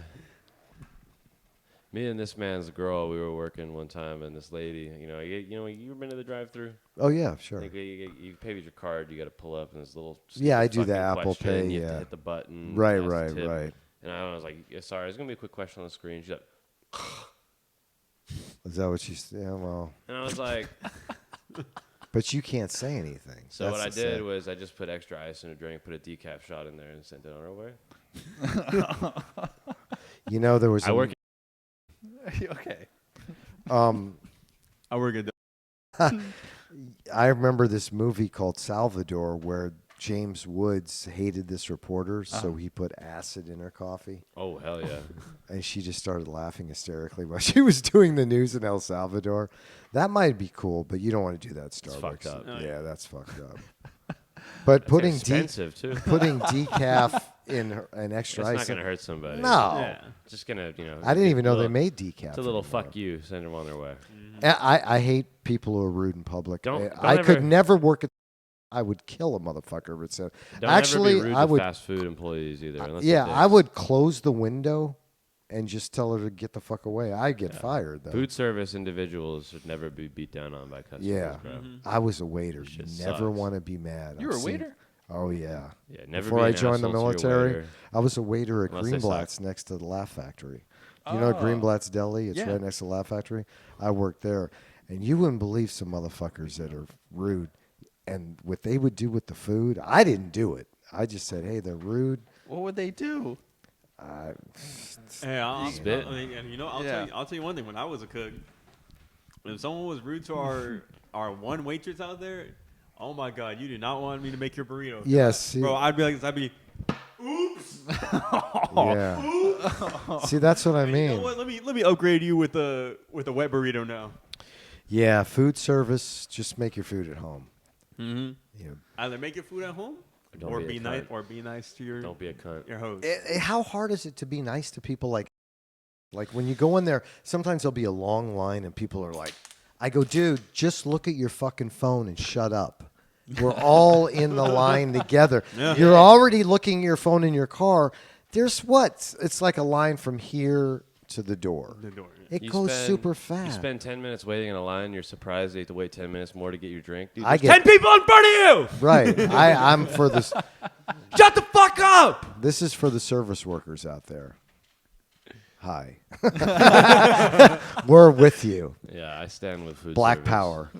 Me and this man's girl, we were working one time, and this lady, you ever been to the drive-through? Oh, yeah, sure. Like you pay with your card, you got to pull up, and this little Yeah, I stupid do the fucking Apple question, Pay, You have yeah. to hit the button. Right, ask the right, tip. right. And I was like, yeah, sorry, there's gonna be a quick question on the screen. She's like, Is that what you said? Yeah, well, and I was like, but you can't say anything. so That's what I the did sad- was I just put extra ice in a drink, put a decaf shot in there, and sent it on our way. You know, there was I work. Okay. I work at I remember this movie called Salvador where James Woods hated this reporter, so he put acid in her coffee, Oh hell yeah! and she just started laughing hysterically while she was doing the news in El Salvador. That might be cool, but you don't want to do that at Starbucks. fucked up. Yeah, that's fucked up. But putting Expensive too. putting decaf in an extra It's ice. not gonna hurt somebody. No. Yeah. Just gonna, I didn't even know they little- made decaf. It's a little anymore. fuck you. Send them on their way. I hate people who are rude in public. Don't I could ever- never work at. I would kill a motherfucker if it said. Don't Actually, ever be rude I to would. fast food employees either. unless Yeah, they're I dicks. would close the window and just tell her to get the fuck away. I'd get fired though. Food service individuals should never be beat down on by customers. Yeah, bro. I was a waiter. You Shit never sucks. want to be mad. You were a waiter? Oh yeah. Yeah, never Before be I an joined the asshole to your military, waiter. I was a waiter at Unless they suck. Greenblatt's next to the Laugh Factory. You know Greenblatt's Deli? It's Yeah. right next to the Laugh Factory. I worked there, and you wouldn't believe some motherfuckers that are rude. And what they would do with the food, I didn't do it. I just said, "Hey, they're rude." What would they do? Hey, Spit. I'll tell you one thing. When I was a cook, if someone was rude to our one waitress out there, oh my god, you did not want me to make your burrito. Yes, see- bro. I'd be, Yeah. See, that's what I you mean. know what? Let me upgrade you with a wet burrito now. Yeah, food service. Just make your food at home. Mm-hmm. Yeah. Either make your food at home, Don't or be a be nice, cunt. or be nice to your Don't be a cunt. your host. How hard is it to be nice to people like when you go in there, sometimes there'll be a long line and people are like, I go, dude, just look at your fucking phone and shut up. We're all in the line together. Yeah. You're already looking at your phone in your car. There's what? It's like a line from here to the door. The door. It You goes spend- super You fast. spend 10 minutes waiting in a line. You're surprised you have to wait 10 minutes more to get your drink. Dude, I there's get- 10 people in front of you. Right. I'm for this. Shut the fuck up. This is for the service workers out there. Hi. We're with you. Yeah, I stand with food Black service. power.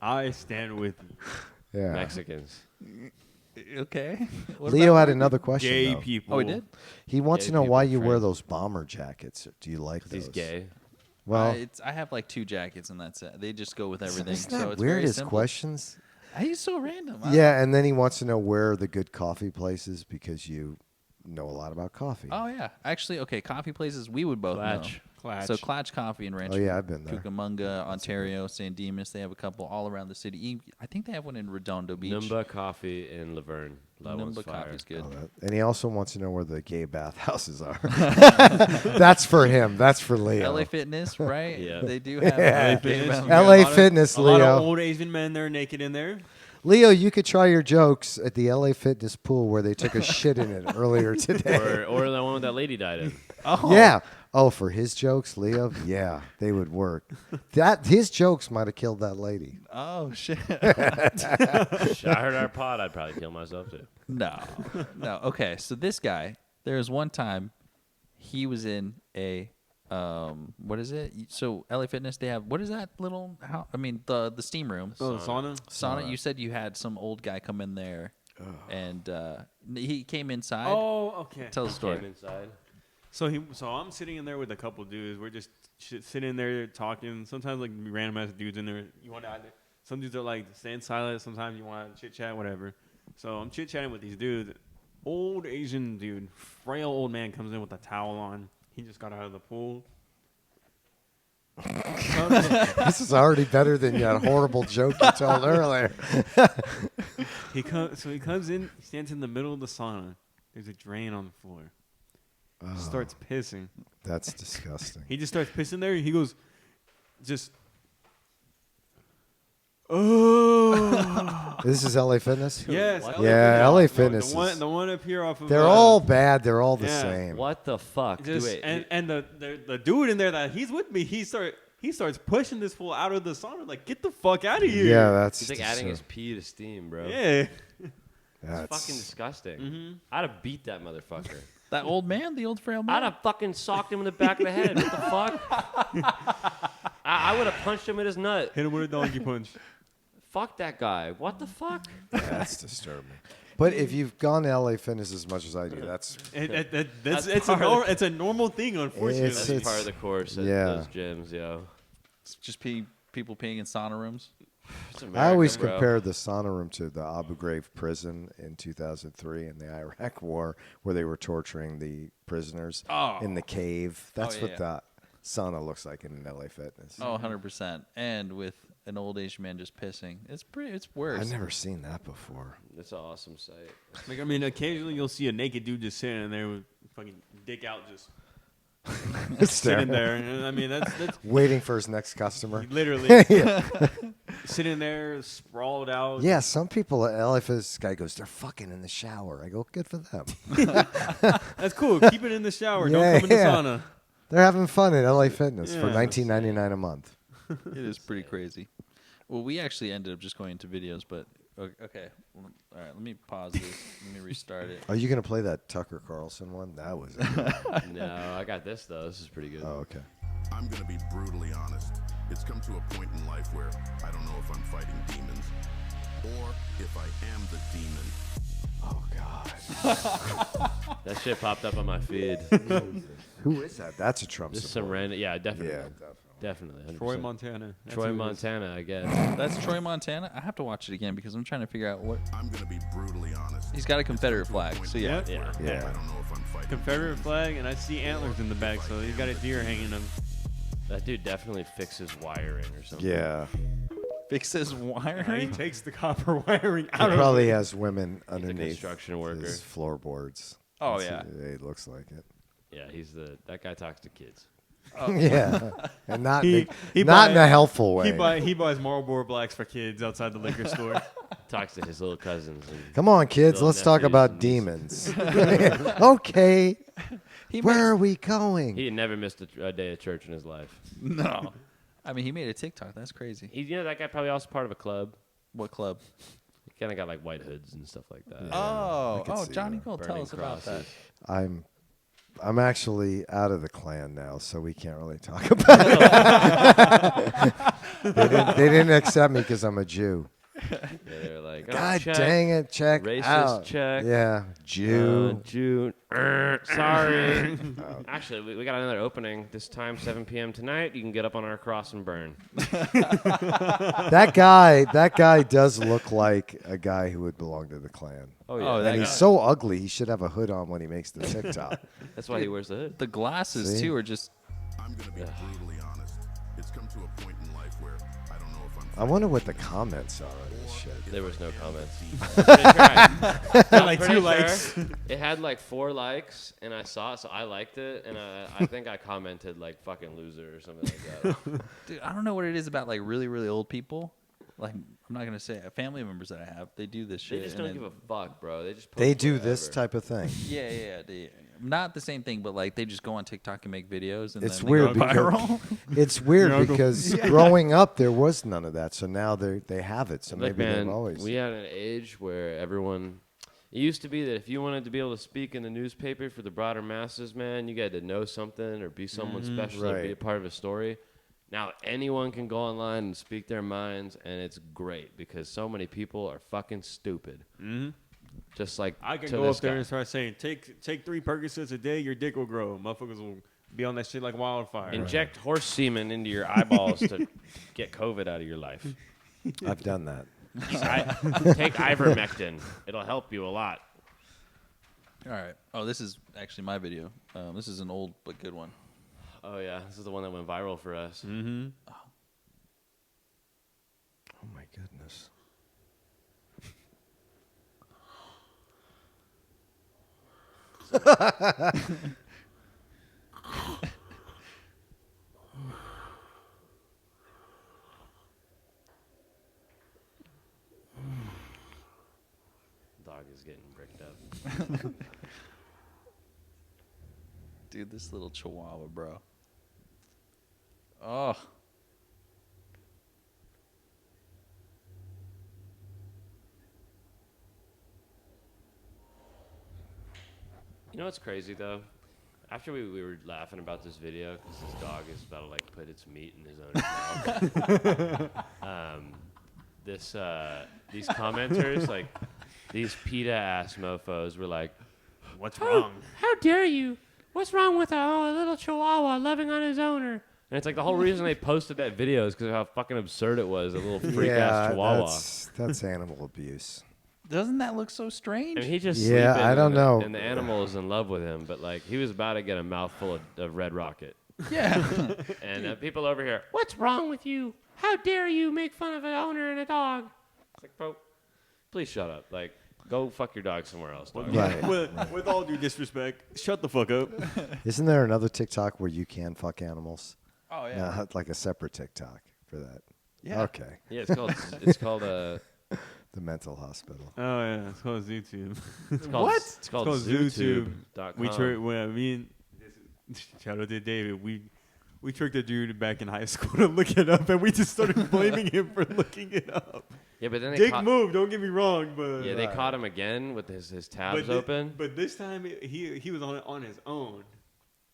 I stand with you. Yeah. Mexicans. Okay. What Leo about had another question. Gay though. people. Oh, he did? He wants Gay to know why people, you wear friends. those bomber jackets. Do you like 'Cause those? he's gay. Well, I have like 2 jackets and that's it. They just go with everything. isn't so that it's weird? very His simple. questions. He's so random. Yeah, and then he wants to know where are the good coffee places because you know a lot about coffee. Oh yeah. Actually, okay. Coffee places we would both Clatch. know. Clatch. So Clatch Coffee in Rancho. Oh, yeah, I've been there. Cucamonga, Ontario, San Dimas. They have a couple all around the city. I think they have one in Redondo Beach. Numba Coffee in Laverne. That one's Numba fire. Coffee's good. And he also wants to know where the gay bathhouses are. That's for him. That's for Leo. LA Fitness, right? Yeah. They do have Yeah. gay Fitness, bathhouse. you got LA a lot of- Fitness, A lot Leo. of old Asian men there naked in there. Leo, you could try your jokes at the LA Fitness pool where they took a shit in it earlier today. Or the one that lady died in. Oh. Yeah. Oh, for his jokes, Leo? Yeah, they would work. His jokes might have killed that lady. Oh shit. I heard our pod. I'd probably kill myself too. No. Okay, so this guy, there was one time he was in a what is it? So LA Fitness, they have what is that little the steam room. Oh, the sauna. Sauna. You said you had some old guy come in there and he came inside. Oh, okay. Tell the story. Came inside. So I'm sitting in there with a couple dudes. We're just sitting there talking. Sometimes like random ass dudes in there. You want to some dudes are like staying silent. Sometimes you want to chit chat, whatever. So I'm chit chatting with these dudes. Old Asian dude, frail old man comes in with a towel on. He just got out of the pool. This is already better than that horrible joke you told earlier. He comes in, he stands in the middle of the sauna. There's a drain on the floor. He starts pissing. That's disgusting. He just starts pissing there. He goes, just, oh. This is LA Fitness? Yes. Yeah, LA Fitness. The one up here off of. They're all bad. They're all the yeah. same. What the fuck? And the dude in there that he's with me, he starts pushing this fool out of the sauna. Like, get the fuck out of here. Yeah, that's. He's like adding his pee to steam, bro. Yeah. It's fucking disgusting. Mm-hmm. I'd have beat that motherfucker. That old man, the old frail man. I'd have fucking socked him in the back of the head. What the fuck? I would have punched him in his nut. Hit him with a donkey punch. Fuck that guy. What the fuck? That's disturbing. But if you've gone to LA Fitness as much as I do, it's a normal thing, unfortunately. That's part of the course at those gyms, yo. It's just people peeing in sauna rooms. I always compared the sauna room to the Abu Ghraib prison in 2003 in the Iraq War, where they were torturing the prisoners in the cave. That's what that sauna looks like in an LA Fitness. Oh, 100%. And with an old Asian man just pissing. It's worse. I've never seen that before. It's an awesome sight. Like, I mean, occasionally you'll see a naked dude just sitting in there with fucking dick out, just sitting there. And, I mean, that's waiting for his next customer. Literally. Sitting there, sprawled out. Yeah, some people at LA Fitness, this guy goes, they're fucking in the shower. I go, good for them. That's cool. Keep it in the shower. Don't come in the sauna. They're having fun at LA Fitness for $19.99 a month. It is pretty crazy. Well, we actually ended up just going into videos, but okay. All right, let me pause this. Let me restart it. Are you going to play that Tucker Carlson one? That was No, I got this, though. This is pretty good. Oh, okay. I'm going to be brutally honest. It's come to a point in life where I don't know if I'm fighting demons or if I am the demon. Oh, God. That shit popped up on my feed. Who is that? That's a Trump Just supporter. some random. Yeah, definitely. Yeah, Definitely. 100%. Troy Montana. That's Troy who it is. Montana, I guess. That's Troy Montana. I have to watch it again because I'm trying to figure out what. I'm going to be brutally honest. He's got a Confederate flag, so yeah. Yeah. I don't know if I'm fighting Confederate flag, and I see antlers in the back, so he's got a deer hanging him. That dude definitely fixes wiring or something. Yeah. Fixes He wiring. takes the copper wiring He out of probably has women He's a underneath construction worker. his floorboards. Oh, That's- yeah. It looks like it. Yeah, that guy talks to kids. Yeah. And not, He not in a helpful way. He buys Marlboro Blacks for kids outside the liquor store. Talks to his little cousins. And Come on, kids. little Let's talk nephews about and demons. Okay. Where are we going? He had never missed a day of church in his life. No. I mean, he made a TikTok. That's crazy. That guy probably also part of a club. What club? He kind of got like white hoods and stuff like that. Oh, can see Johnny that. Gold, tell Burning us about that. crosses. I'm actually out of the Klan now, so we can't really talk about it. They didn't accept me because I'm a Jew. Yeah, they're like, oh, God check. dang it, check Racist out. check. Yeah, Jew. Jew. Sorry. Actually, we got another opening. This time, 7 p.m. tonight. You can get up on our cross and burn. That guy does look like a guy who would belong to the Klan. Oh, yeah. Oh, that And guy. he's so ugly, he should have a hood on when he makes the TikTok. That's why he wears the hood. The glasses, See? too, are just. I'm going to be brutally honest. It's come to a point in life where I don't know if I'm I wonder what the comments are on this shit. There was no comments. Like 2 likes. It had like 4 likes, and I saw it, so I liked it, and I think I commented like "fucking loser" or something like that. Dude, I don't know what it is about like really, really old people. Like, I'm not gonna say family members that I have. They do this shit. They just and don't then- give a fuck, bro. They just They post do whatever. this type of thing. Yeah. Not the same thing, but like they just go on TikTok and make videos, and It's then weird they go because viral. it's weird Your uncle. because growing up there was none of that, so now they have it. So Like, maybe man, they've always. we had an age where everyone. It used to be that if you wanted to be able to speak in the newspaper for the broader masses, man, you had to know something or be someone special or be Right. a part of a story. Now anyone can go online and speak their minds, and it's great because so many people are fucking stupid. Mm-hmm. Just like I can to go this up there guy. and start saying, take 3 Percocets a day, your dick will grow. Motherfuckers will be on that shit like wildfire. Inject horse semen into your eyeballs to get COVID out of your life. I've done that. Take ivermectin. It'll help you a lot. All right. Oh, this is actually my video. This is an old but good one. Oh yeah, this is the one that went viral for us. Mm-hmm. Oh my goodness. Dog is getting bricked up. Dude, this little chihuahua, bro. Oh. You know what's crazy though? After we were laughing about this video because this dog is about to like put its meat in his own mouth. These commenters, like these PETA ass mofos, were like, What's wrong? "How dare you? What's wrong with a little chihuahua loving on his owner?" And it's like the whole reason they posted that video is because of how fucking absurd it was. A little freak ass chihuahua. That's animal abuse. Doesn't that look so strange? I mean, he just Yeah, sleeping I don't know. and the animal is in love with him, but like he was about to get a mouthful of Red Rocket. Yeah. And people over here, what's wrong with you? How dare you make fun of an owner and a dog? It's like, bro, please shut up. Like, go fuck your dog somewhere else, dog. Right. With all due disrespect, shut the fuck up. Isn't there another TikTok where you can fuck animals? Oh, yeah. No, like a separate TikTok for that. Yeah. Okay. Yeah, it's called The mental hospital. Oh yeah, it's called YouTube. It's called ZooTube.com. We tricked. Well, shout out to David. We tricked a dude back in high school to look it up, and we just started blaming him for looking it up. Yeah, but then they Dick caught, move. Don't get me wrong, but yeah, they caught him again with his tabs but open, But this time he was on his own.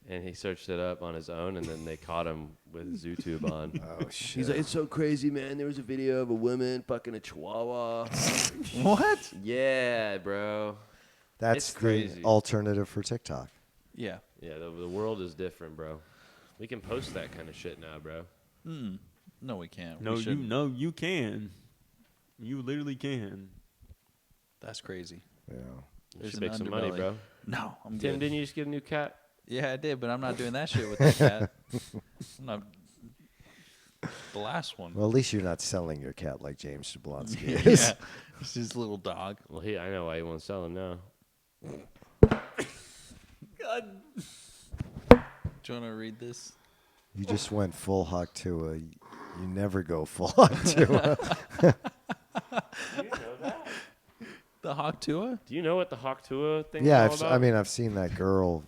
and he searched it up on his own, and then they caught him with ZooTube on. Oh shit. He's like, it's so crazy, man. There was a video of a woman fucking a chihuahua. What? Yeah, bro. That's it's the crazy. alternative for TikTok. Yeah. Yeah, the world is different, bro. We can post that kind of shit now, bro. No, we can't. No, We shouldn't. you can. You literally can. That's crazy. Yeah. You There's should an make some money, underbelly. bro. No, I'm Tim, good. didn't you just get a new cat? Yeah, I did, but I'm not doing that shit with that cat. I'm not. The last one. Well, at least you're not selling your cat like James Jablonski Yeah. is. It's his little dog. Well, I know why he won't sell him now. God. Do you want to read this? You just went full Hawktua. You never go full Hawktua. Do you know that? The Hawktua? Do you know what the Hawktua thing Yeah, is all about? I've seen that girl.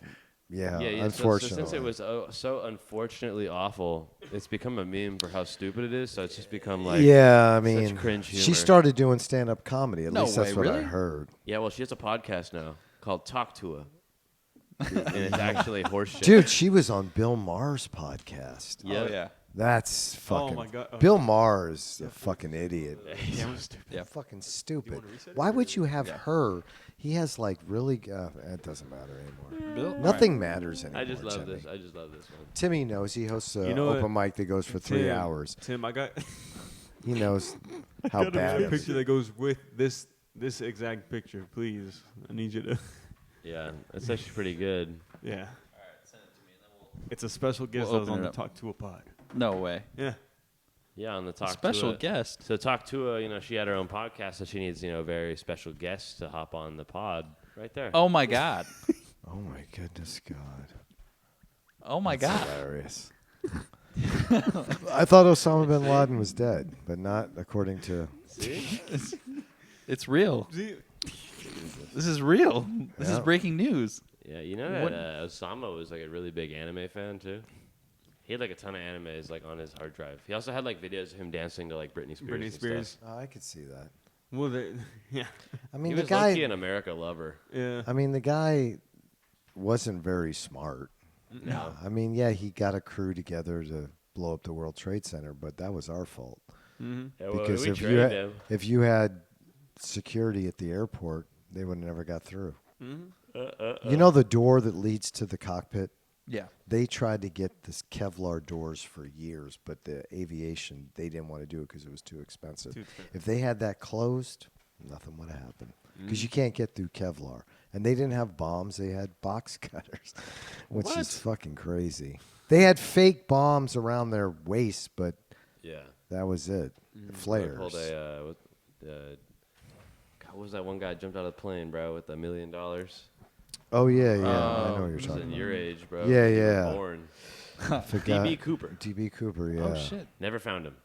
Yeah, Yeah, unfortunately. So since it was so unfortunately awful, it's become a meme for how stupid it is. So it's just become like yeah, I mean, such cringe she humor. started doing stand-up comedy. At No least that's way, what I really? heard. Yeah, well, she has a podcast now called Talk to Her, and it's actually horseshit. Dude, she was on Bill Maher's podcast. Yeah. Oh, yeah. That's fucking. my God. Okay. Bill Maher is a fucking idiot. Yeah. Fucking stupid. reset it? Why would you have her? He has like really. It doesn't matter anymore. Bill? Nothing matters anymore. I just love Timmy. this. I just love this one. Timmy knows he hosts an You know open mic that goes for 3 Tim, hours. Tim, I got He knows how got bad a it picture is. that goes with this exact picture, please. I need you to. Yeah, it's actually pretty good. Yeah. All right, send it to me, and then it's a special guest We'll that was open on it the up. Talk to a Pod. No way. Yeah. Yeah, on the Talk Special to Her. guest. So Talk to Her, she had her own podcast, so she needs, very special guests to hop on the pod right there. Oh, my God. Oh my goodness, God. Oh, my That's God. hilarious. I thought Osama bin Laden was dead, but not according to. See? It's real. This is real. This is Yeah. breaking news. Yeah, you know that What- Osama was like a really big anime fan too. He had like a ton of animes like on his hard drive. He also had like videos of him dancing to like Britney Spears. Britney and Spears. stuff. Oh, I could see that. Well, yeah. I He mean, the was low-key guy. an America lover. Yeah. I mean, the guy wasn't very smart. No. I mean, yeah, he got a crew together to blow up the World Trade Center, but that was our fault. Mm-hmm. Yeah, well, Because we if trained you him. if you had security at the airport, they would have never got through. Mm-hmm. You know the door that leads to the cockpit Yeah. They tried to get this Kevlar doors for years, but the aviation, they didn't want to do it because it was too expensive. If they had that closed, nothing would have happened because you can't get through Kevlar. And they didn't have bombs. They had box cutters, which is fucking crazy. They had fake bombs around their waist, but that was it. Flares. Pulled what was that one guy jumped out of the plane, bro, with $1 million? Oh, yeah. I know what you're talking in about. your age, bro. Yeah, You were yeah. born. DB Cooper. DB Cooper, yeah. Oh shit! Never found him.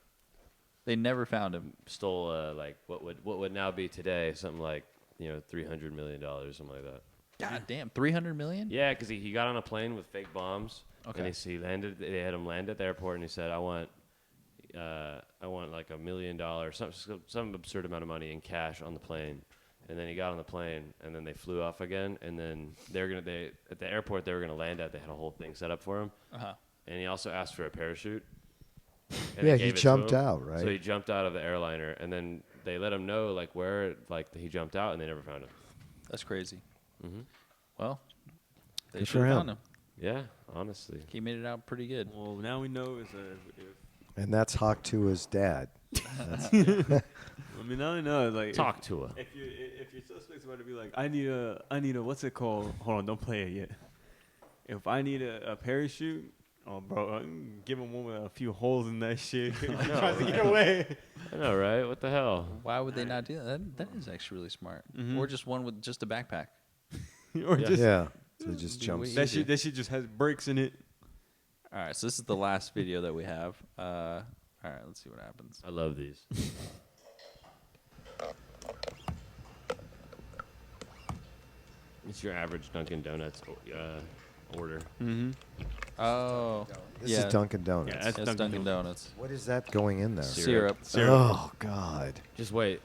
They never found him. Stole like what would now be today something like $300 million, something like that. God damn, 300 million? Yeah, because he got on a plane with fake bombs. Okay. And he landed. They had him land at the airport, and he said, "I want like $1 million, some absurd amount of money in cash on the plane." And then he got on the plane, and then they flew off again. And then at the airport they were gonna land at. They had a whole thing set up for him. And he also asked for a parachute. And Yeah, they he gave it to jumped him. out, right? So he jumped out of the airliner, and then they let him know like where he jumped out, and they never found him. That's crazy. Mm-hmm. Well, they Good should for have him. found him. Yeah, honestly. He made it out pretty good. Well, now we know And that's Hawk Tua's dad. I mean, now we know like Talk to her. If your suspect's about to be like, I need a what's it called? Hold on, don't play it yet. If I need a parachute, oh bro, I can give him one with a few holes in that shit. Trying to get away. I know, right? What the hell? Why would they not do that? That is actually really smart. Or just one with just a backpack. Or just Yeah. So he just Be jumps. way that shit just has brakes in it. All right, so this is the last video that we have. All right, let's see what happens. I love these. It's your average Dunkin' Donuts order. Mm-hmm. Oh, This yeah. is Dunkin' Donuts. Yeah, that's That's Dunkin' Donuts. What is that going in there? Syrup. Oh, God. Just wait.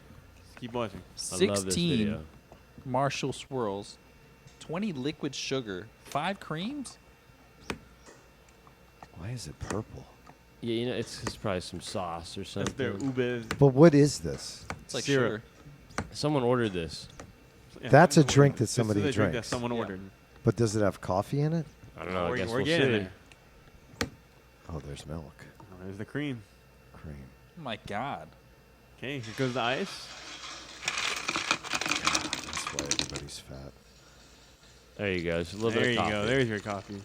Keep watching. I love this 16 video. Marshall swirls, 20 liquid sugar, 5 creams. Why is it purple? Yeah, it's probably some sauce or That's their something. ube. But what is this? It's like Syrup. sugar. Someone ordered this. Yeah, That's a someone drink ordered. that This is somebody a drink that drinks. someone Yeah. ordered. But does it have coffee in it? I don't know. I guess We're we'll getting see. there. Oh, there's milk. Oh, there's the cream. Cream. Oh my God. Okay, here goes the ice. That's why everybody's fat. There you go. Just a little There bit you of coffee. go. There's your coffee.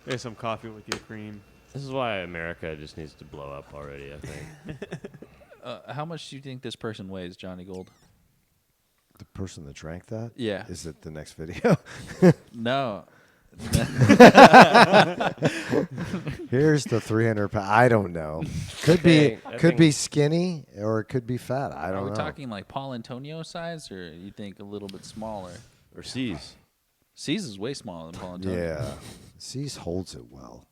There's some coffee with your cream. This is why America just needs to blow up already, I think. How much do you think this person weighs, Johnny Gold? The person that drank that? Yeah. Is it the next video? No. Here's the 300 pound. I don't know. Could Okay, I be think- be skinny or it could be fat. I don't Are we know. talking like Paul Antonio size, or you think a little bit smaller? Or C's. C's is way smaller than Paul Antonio. Yeah. C's holds it well.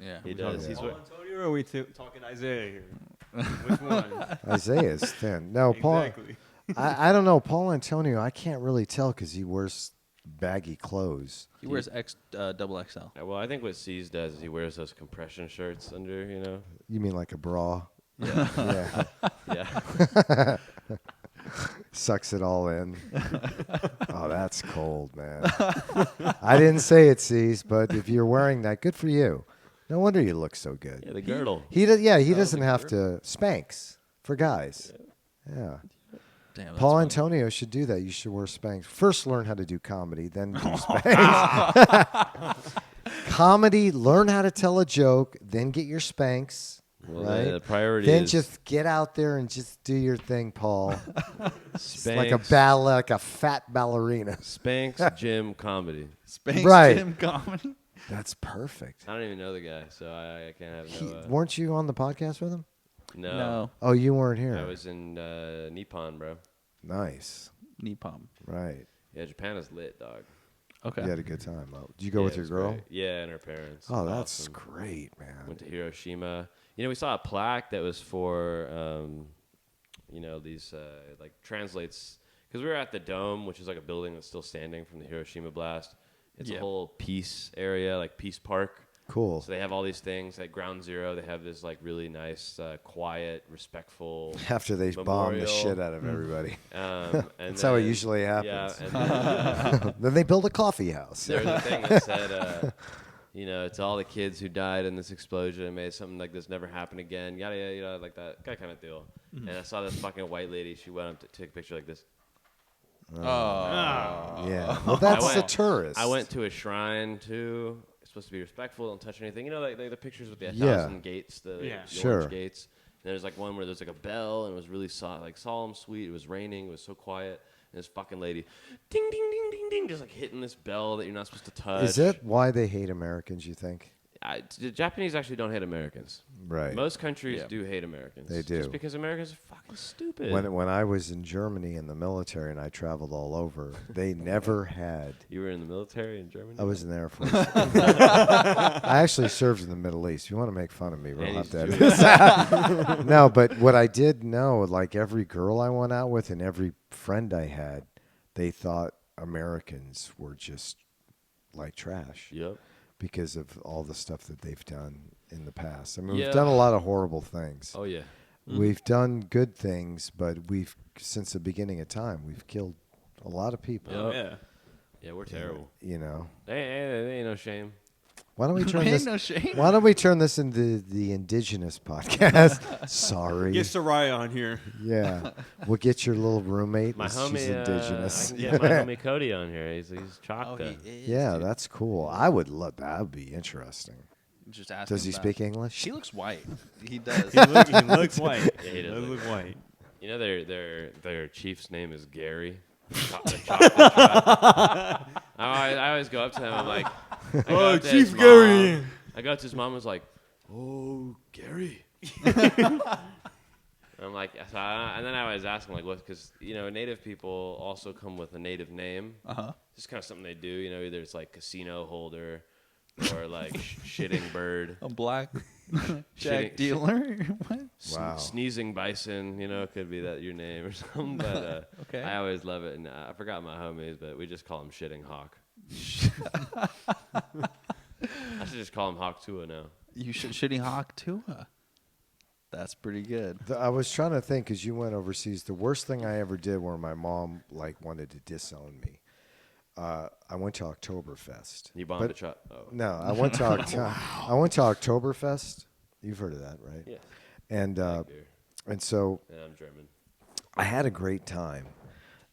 Yeah. He does. He's Paul what? Antonio, or are we talking Isaiah here? Which one? Isaiah's thin. No, Paul. Exactly. I don't know. Paul Antonio, I can't really tell because he wears baggy clothes. He wears double XL. Well, I think what C's does is he wears those compression shirts under, You mean like a bra? Yeah. Yeah. Yeah. Sucks it all in. Oh, that's cold, man. I didn't say it, C's, but if you're wearing that, good for you. No wonder you look so good. Yeah, the girdle. He doesn't have to. Spanx for guys. Yeah. Damn, that's Paul funny. Antonio should do that. You should wear Spanx. First learn how to do comedy, then do Spanx. Comedy, learn how to tell a joke, then get your Spanx. Well, right? the priority then is just get out there and just do your thing, Paul. It's like a Spanx, like a fat ballerina. Spanx gym comedy. Spanx Right. Gym comedy. That's perfect. I don't even know the guy, so I can't have no. Weren't you on the podcast with him? No. Oh, you weren't here. I was in Nippon, bro. Nice. Nippon. Right. Yeah, Japan is lit, dog. Okay. You had a good time. Did you go Yeah, with it your was girl? great. Yeah, and her parents. Oh, that's Awesome. great, man. Went to Hiroshima. We saw a plaque that was for, these, like, translates. Because we were at the Dome, which is like a building that's still standing from the Hiroshima blast. It's Yeah. a whole peace area, like Peace Park. Cool. So they have all these things at Ground Zero. They have this like really nice, quiet, respectful. After they bomb the memorial. shit out of everybody. And That's how it usually happens. Yeah, and then, Then they build a coffee house. there was a thing that said, to all the kids who died in this explosion and made something like this never happen again, yada yada, like that kind of deal. And I saw this fucking white lady. She went up to take a picture like this. Yeah. Well, that's a tourist. I went to a shrine too. It's supposed to be respectful, don't touch anything. Like the pictures with the Yeah. 1,000 gates, the Sure. orange gates. And there's like one where there's like a bell and it was really solemn, sweet. It was raining. It was so quiet. And this fucking lady, ding, ding, ding, ding, ding, just like hitting this bell that you're not supposed to touch. Is that why they hate Americans, you think? The Japanese actually don't hate Americans. Right. Most countries do hate Americans. They do. Just because Americans are fucking stupid. When I was in Germany in the military and I traveled all over, they never had. You were in the military in Germany? I was in the Air Force. I actually served in the Middle East. If you want to make fun of me, we'll have to edit this out. No, but what I did know, like every girl I went out with and every friend I had, they thought Americans were just like trash. Yep. Because of all the stuff that they've done in the past. I mean, Yeah. we've done a lot of horrible things. Oh, yeah. We've done good things, but since the beginning of time, we've killed a lot of people. Oh, yeah. Yeah, we're terrible. You know. They ain't no shame. Why don't we turn Ain't this? no shame. Why don't we turn this into the indigenous podcast? Sorry. Get Soraya on here. Yeah, we'll get your little roommate. My She's homie, indigenous. I can get my homie Cody on here. He's Choctaw. Yeah, that's cool. I would love that. Would be interesting. Just ask Does him he about- speak English? He looks white. He does. He looks white. Yeah, he does look white. You know their chief's name is Gary. The chocolate tribe. I always go up to him. I'm like, Oh, Chief Gary. I go up to his mom. Was like, oh, Gary. I'm like, and then I always ask him like, what? Because native people also come with a native name. Just kind of something they do. Either it's like casino holder, or like shitting bird. A black Shitting- jack dealer. What? Wow. Sneezing bison, could be that your name or something. But Okay. I always love it, and I forgot my homies, but we just call him Shitting Hawk. I should just call him Hawk Tua now. You shitting hawk too? That's pretty good. I was trying to think because you went overseas. The worst thing I ever did where my mom wanted to disown me. I went to Oktoberfest. You bombed a truck. Oh. No, I went to I went to Oktoberfest. You've heard of that, right? Yeah. And Beer. and so Yeah, I'm German. I had a great time.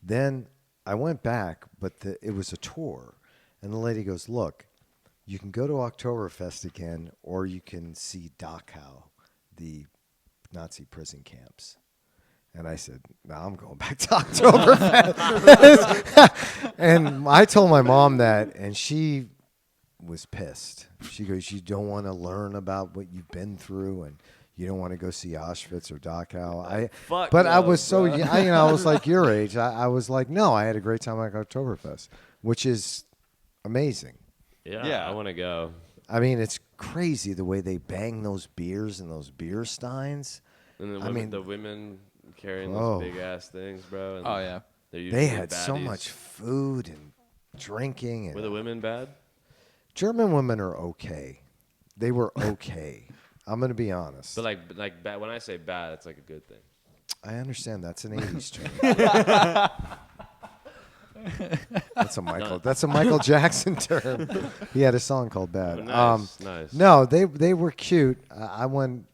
Then I went back, but it was a tour, and the lady goes, "Look, you can go to Oktoberfest again, or you can see Dachau, the Nazi prison camps." And I said, "No, I'm going back to Oktoberfest." And I told my mom that, and she was pissed. She goes, "You don't want to learn about what you've been through, and you don't want to go see Auschwitz or Dachau." But I was so young, I was like your age. I was like, no, I had a great time at Oktoberfest, which is amazing. Yeah. I want to go. I mean, it's crazy the way they bang those beers and those beer steins. And the women carrying Oh. those big ass things, bro. And Oh yeah. they're usually They had so baddies. much food and drinking. And Were the women bad? German women are okay. They were okay. I'm going to be honest. But like bad. When I say bad, it's like a good thing. I understand that's an 80s term. That's a Michael Jackson term. He had a song called Bad. Oh, nice. No, they were cute. I went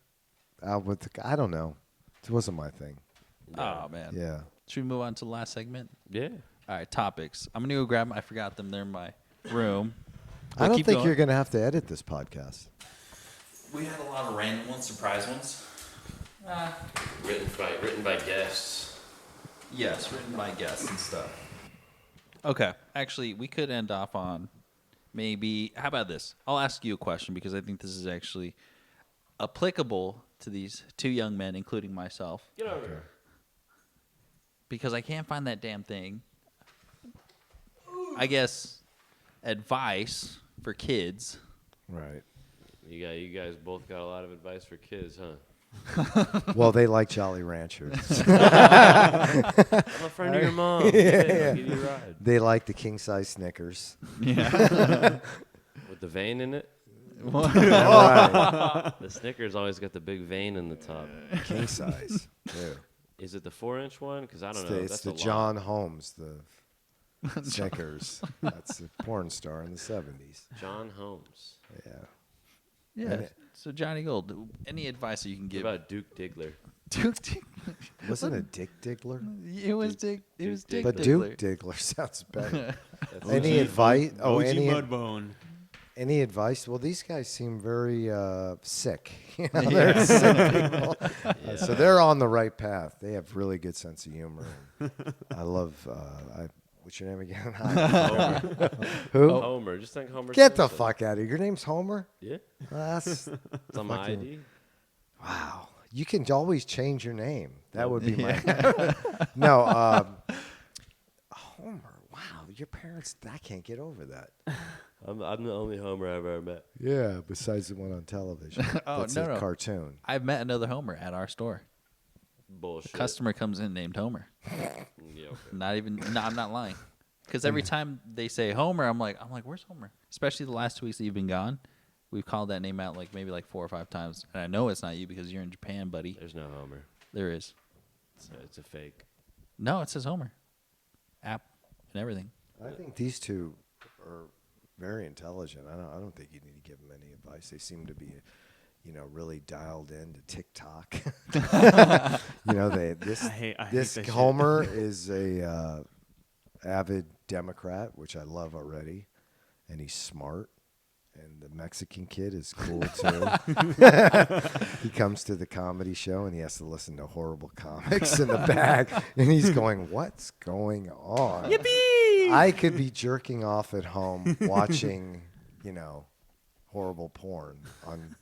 out with I don't know. It wasn't my thing. Oh man. Yeah. Should we move on to the last segment? Yeah. All right, topics. I'm gonna go grab them. I forgot them. They're in my room. I don't keep think going. you're going to have to edit this podcast. We had a lot of random ones, surprise ones. Written by guests. Yes, written by guests and stuff. Okay, actually, we could end off on maybe. How about this? I'll ask you a question because I think this is actually applicable to these two young men, including myself. Get over here. Because I can't find that damn thing. I guess advice for kids. Right. You guys both got a lot of advice for kids, huh? Well, they like Jolly Ranchers. I'm a friend of your mom. I'll give you a ride. They like the king size Snickers. Yeah. With the vein in it? Right. The Snickers always got the big vein in the top. King size. Too. Is it the 4-inch one? Because I don't It's know. the, it's That's the a lot. John Holmes, the Snickers. That's a porn star in the 70s. John Holmes. Yeah. Yeah. And So Johnny Gold, any advice that you can What give? about Duke Diggler? Duke Diggler. Wasn't it Dick Diggler? It was Dick. It was Dick But Diggler. Duke Diggler sounds better. OG Any advice? Oh, OG any Mudbone. any advice? Well, these guys seem very sick. You know, they're sick people. So they're on the right path. They have really good sense of humor. And I love. What's your name again? Who? Homer. Just think Homer. Get the Simpson. fuck out of here. Your name's Homer? Yeah. That's It's on my fucking- ID. wow. You can always change your name. That would be my. No. Homer. Wow. Your parents. I can't get over that. I'm the only Homer I've ever met. Yeah. Besides the one on television. Oh, That's no, a no. cartoon. I've met another Homer at our store. Bullshit. Customer comes in named Homer. Yeah, okay. Not even. No, I'm not lying. Because every time they say Homer, I'm like, where's Homer? Especially the last 2 weeks that you've been gone, we've called that name out maybe 4 or 5 times, and I know it's not you because you're in Japan, buddy. There's no Homer. There is. It's a fake. No, it says Homer. App and everything. I think these two are very intelligent. I don't think you need to give them any advice. They seem to be, really dialed into TikTok. This I hate this that shit. Homer is a avid Democrat, which I love already, and he's smart. And the Mexican kid is cool too. He comes to the comedy show and he has to listen to horrible comics in the back, and he's going, "What's going on?" Yippee! I could be jerking off at home watching, horrible porn on.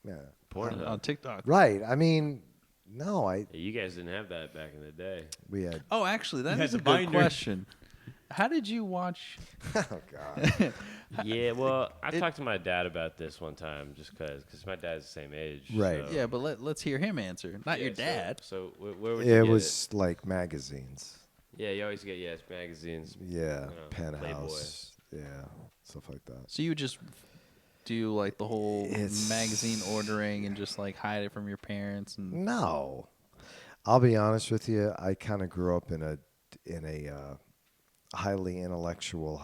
Yeah. On TikTok. Right. I mean, no, Hey, you guys didn't have that back in the day. we had. Oh, actually, that You is had a the good binder. question. How did you watch? Oh God. Yeah, well, I talked to my dad about this one time just because my dad's the same age. Right. so- Yeah, but let's hear him answer, not your Yeah, so- dad. So, where would you It get was like magazines. Yeah, you always get it's magazines. Yeah. know, Penthouse. Yeah. Stuff like that. So you would just do the whole It's- magazine ordering and just hide it from your parents and No, I'll be honest with you. I kind of grew up in a highly intellectual,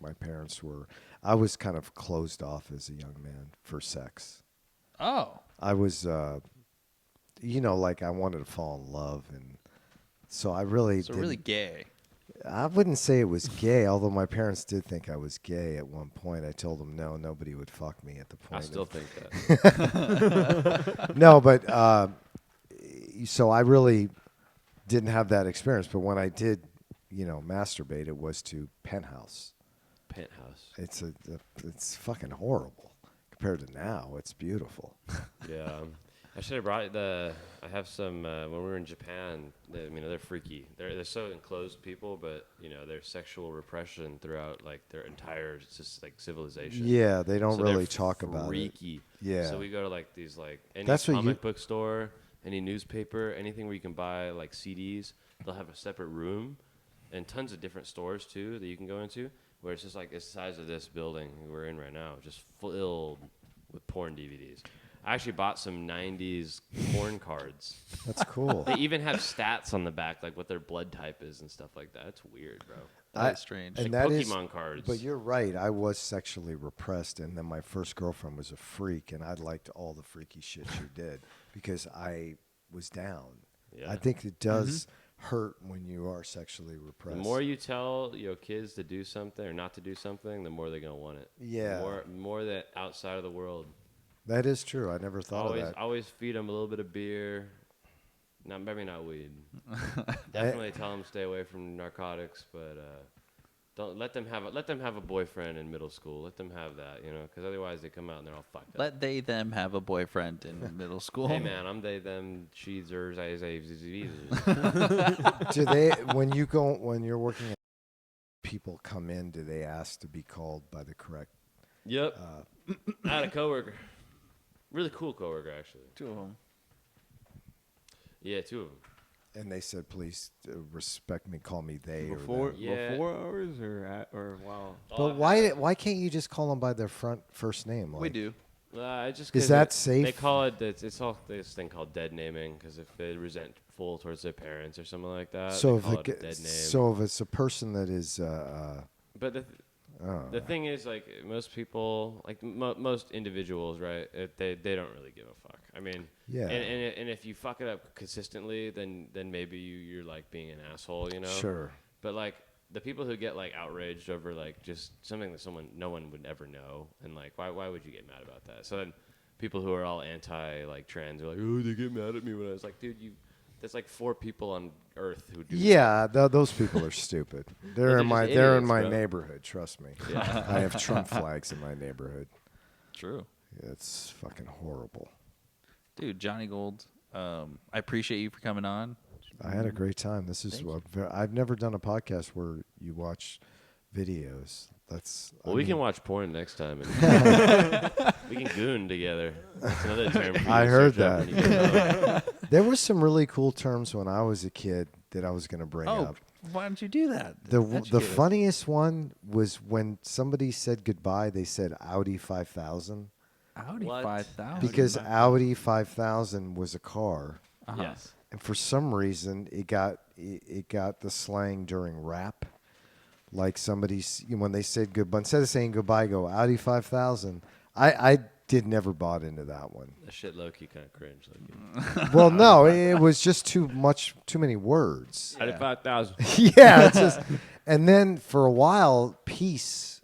my parents were. I was kind of closed off as a young man for sex. oh, I was, I wanted to fall in love, and so I really. so really gay. I wouldn't say it was gay, although my parents did think I was gay at one point. I told them no, nobody would fuck me at the point. I still of- think that. No, but so I really didn't have that experience. But when I did, masturbate, it was to Penthouse. Penthouse. It's fucking horrible compared to now. It's beautiful. Yeah. I should have brought I have some when we were in Japan. They're freaky. They're so enclosed people, but their sexual repression throughout their entire civilization. Yeah, they don't So they're really talk about it. freaky. Yeah. So we go to these any That's what you- comic book store, any newspaper, anything where you can buy CDs. They'll have a separate room, and tons of different stores too that you can go into, where it's just it's the size of this building we're in right now, just filled with porn DVDs. I actually bought some 90s porn cards. That's cool. They even have stats on the back, what their blood type is and stuff like that. It's weird, bro. That's strange. And Like that is- Pokemon cards. But you're right. I was sexually repressed, and then my first girlfriend was a freak, and I liked all the freaky shit she did because I was down. Yeah. I think it does hurt when you are sexually repressed. The more you tell kids to do something or not to do something, the more they're gonna want it. Yeah. More that outside of the world. That is true. I never thought Always of that. always feed them a little bit of beer. Maybe not weed. Definitely tell them stay away from narcotics, but don't let them have a boyfriend in middle school. Let them have that, because otherwise they come out and they're all fucked up. Let them have a boyfriend in middle school. Hey man, I'm they them she's hers Do they when you're working at people come in, do they ask to be called by the correct Yep. I had a coworker, really cool coworker actually. 2 of them. Yeah, 2 of them. And they said, please respect me, call me they Before or them. Yeah. before hours or wow. But why can't you just call them by their first name? We Like, do. Just Is 'cause that They safe? call it it's all this thing called dead naming because if they resentful towards their parents or something like that, So they if call it, it a dead name. so if it's a person that is, But the thing is, like most people, like most individuals, right? They don't really give a fuck. I mean, Yeah. And if you fuck it up consistently, then maybe you're like being an asshole, you know? sure. But like the people who get like outraged over like just something that no one would ever know, and like why would you get mad about that? So then people who are all anti like trans are like, oh, they get mad at me when I was like, dude, there's like 4 people on Earth who do. Yeah, those people are stupid. They're they're in my just they're in idiots, my bro. neighborhood. Trust me. Yeah. I have Trump flags in my neighborhood. True. It's fucking horrible. Dude, Johnny Gold, I appreciate you for coming on. I had a great time. This is I've never done a podcast where you watch videos. Well, we can watch porn next time. And we can goon together. That's another term. For you I to heard search up that. when you get home. There were some really cool terms when I was a kid that I was going to bring Oh, up. why don't you do that? The Educate us. funniest one was when somebody said goodbye. They said Audi 5000 Audi What? 5000. because Audi 5000 was a car, Yes. and for some reason it got the slang during rap. Like when they said goodbye, instead of saying goodbye, go Audi 5000. I never bought into that one. That shit low key kind of cringe. Like, Well, no, it was just too many words. Out of 5,000. Yeah, it's just, and then for a while, peace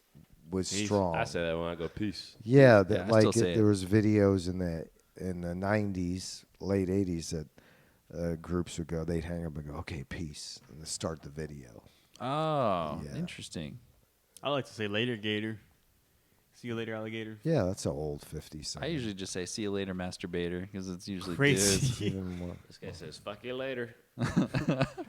was strong. I say that when I go peace. Yeah, I still say it. there was videos in the 90s, late 80s that groups would go. They'd hang up and go, "Okay, peace," and then start the video. Oh, Yeah. interesting. I like to say later, Gator. See you later, alligator. Yeah, that's an old 50s song. I usually just say "see you later, masturbator" because it's usually Crazy. dudes. Even more. This guy says, fuck you later.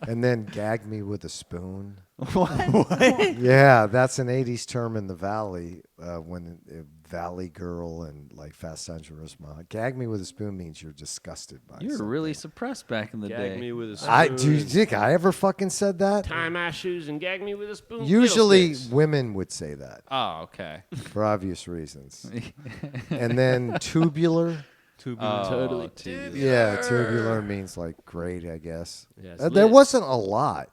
And then gag me with a spoon. What? Yeah, that's an 80s term in the Valley when Valley Girl and like Fast Times at Ridgemont. Gag me with a spoon means you're disgusted by You were something. really suppressed back in the Gag day. me with a spoon. Do you think I ever fucking said that? Tie my shoes and gag me with a spoon. Usually Fiddlesticks. women would say that Oh, okay. for obvious reasons. And then tubular. Tubular. Totally. Yeah, tubular means like great, I guess. Yeah, it's There lit. wasn't a lot.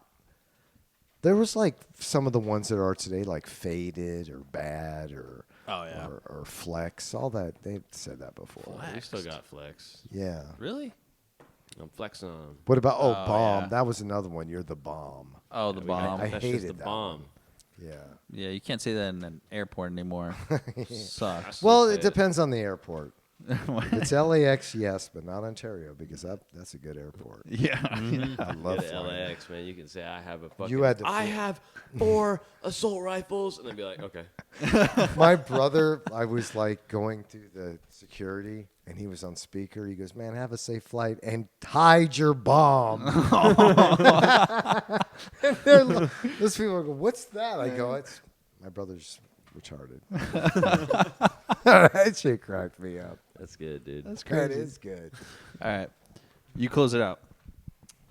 There was like some of the ones that are today, like faded or bad or Oh, yeah. or flex. All that they said that before. We still got flex. Yeah. Really? I'm flexing on him. What about Oh, bomb? yeah. That was another one. You're the bomb. Oh, the bomb. I That's hated just the that bomb. Yeah. Yeah, you can't say that in an airport anymore. Sucks. Well, say it it. depends on the airport. If it's LAX, yes, but not Ontario because that's a good airport. Yeah. I love Go to flying. LAX, man. You can say I have a fucking. You had to I fl- have 4 assault rifles, and I'd be like, okay. My brother, I was like going through the security, and he was on speaker. He goes, "Man, have a safe flight and hide your bomb." And those people go, "What's that?" I go, "It's my brother's retarded." That shit cracked me up. That's good, dude. That's That crazy. is good. All right. You close it out.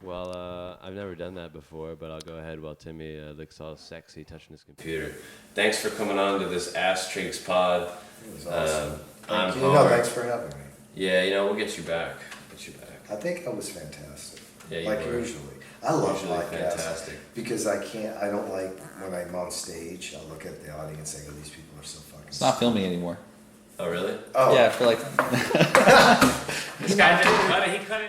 Well, I've never done that before, but I'll go ahead while Timmy looks all sexy touching his computer. Thanks for coming on to this Ass Trigs pod. I'm Homer. for having me. Yeah, we'll get you back. I think that was fantastic. Yeah, you were. Usually. I love Usually podcasts fantastic. because I don't like when I'm on stage, I look at the audience and go, these people are so fucking It's not filming anymore. Oh, really? Oh. Yeah, for like This guy didn't cut it. He cut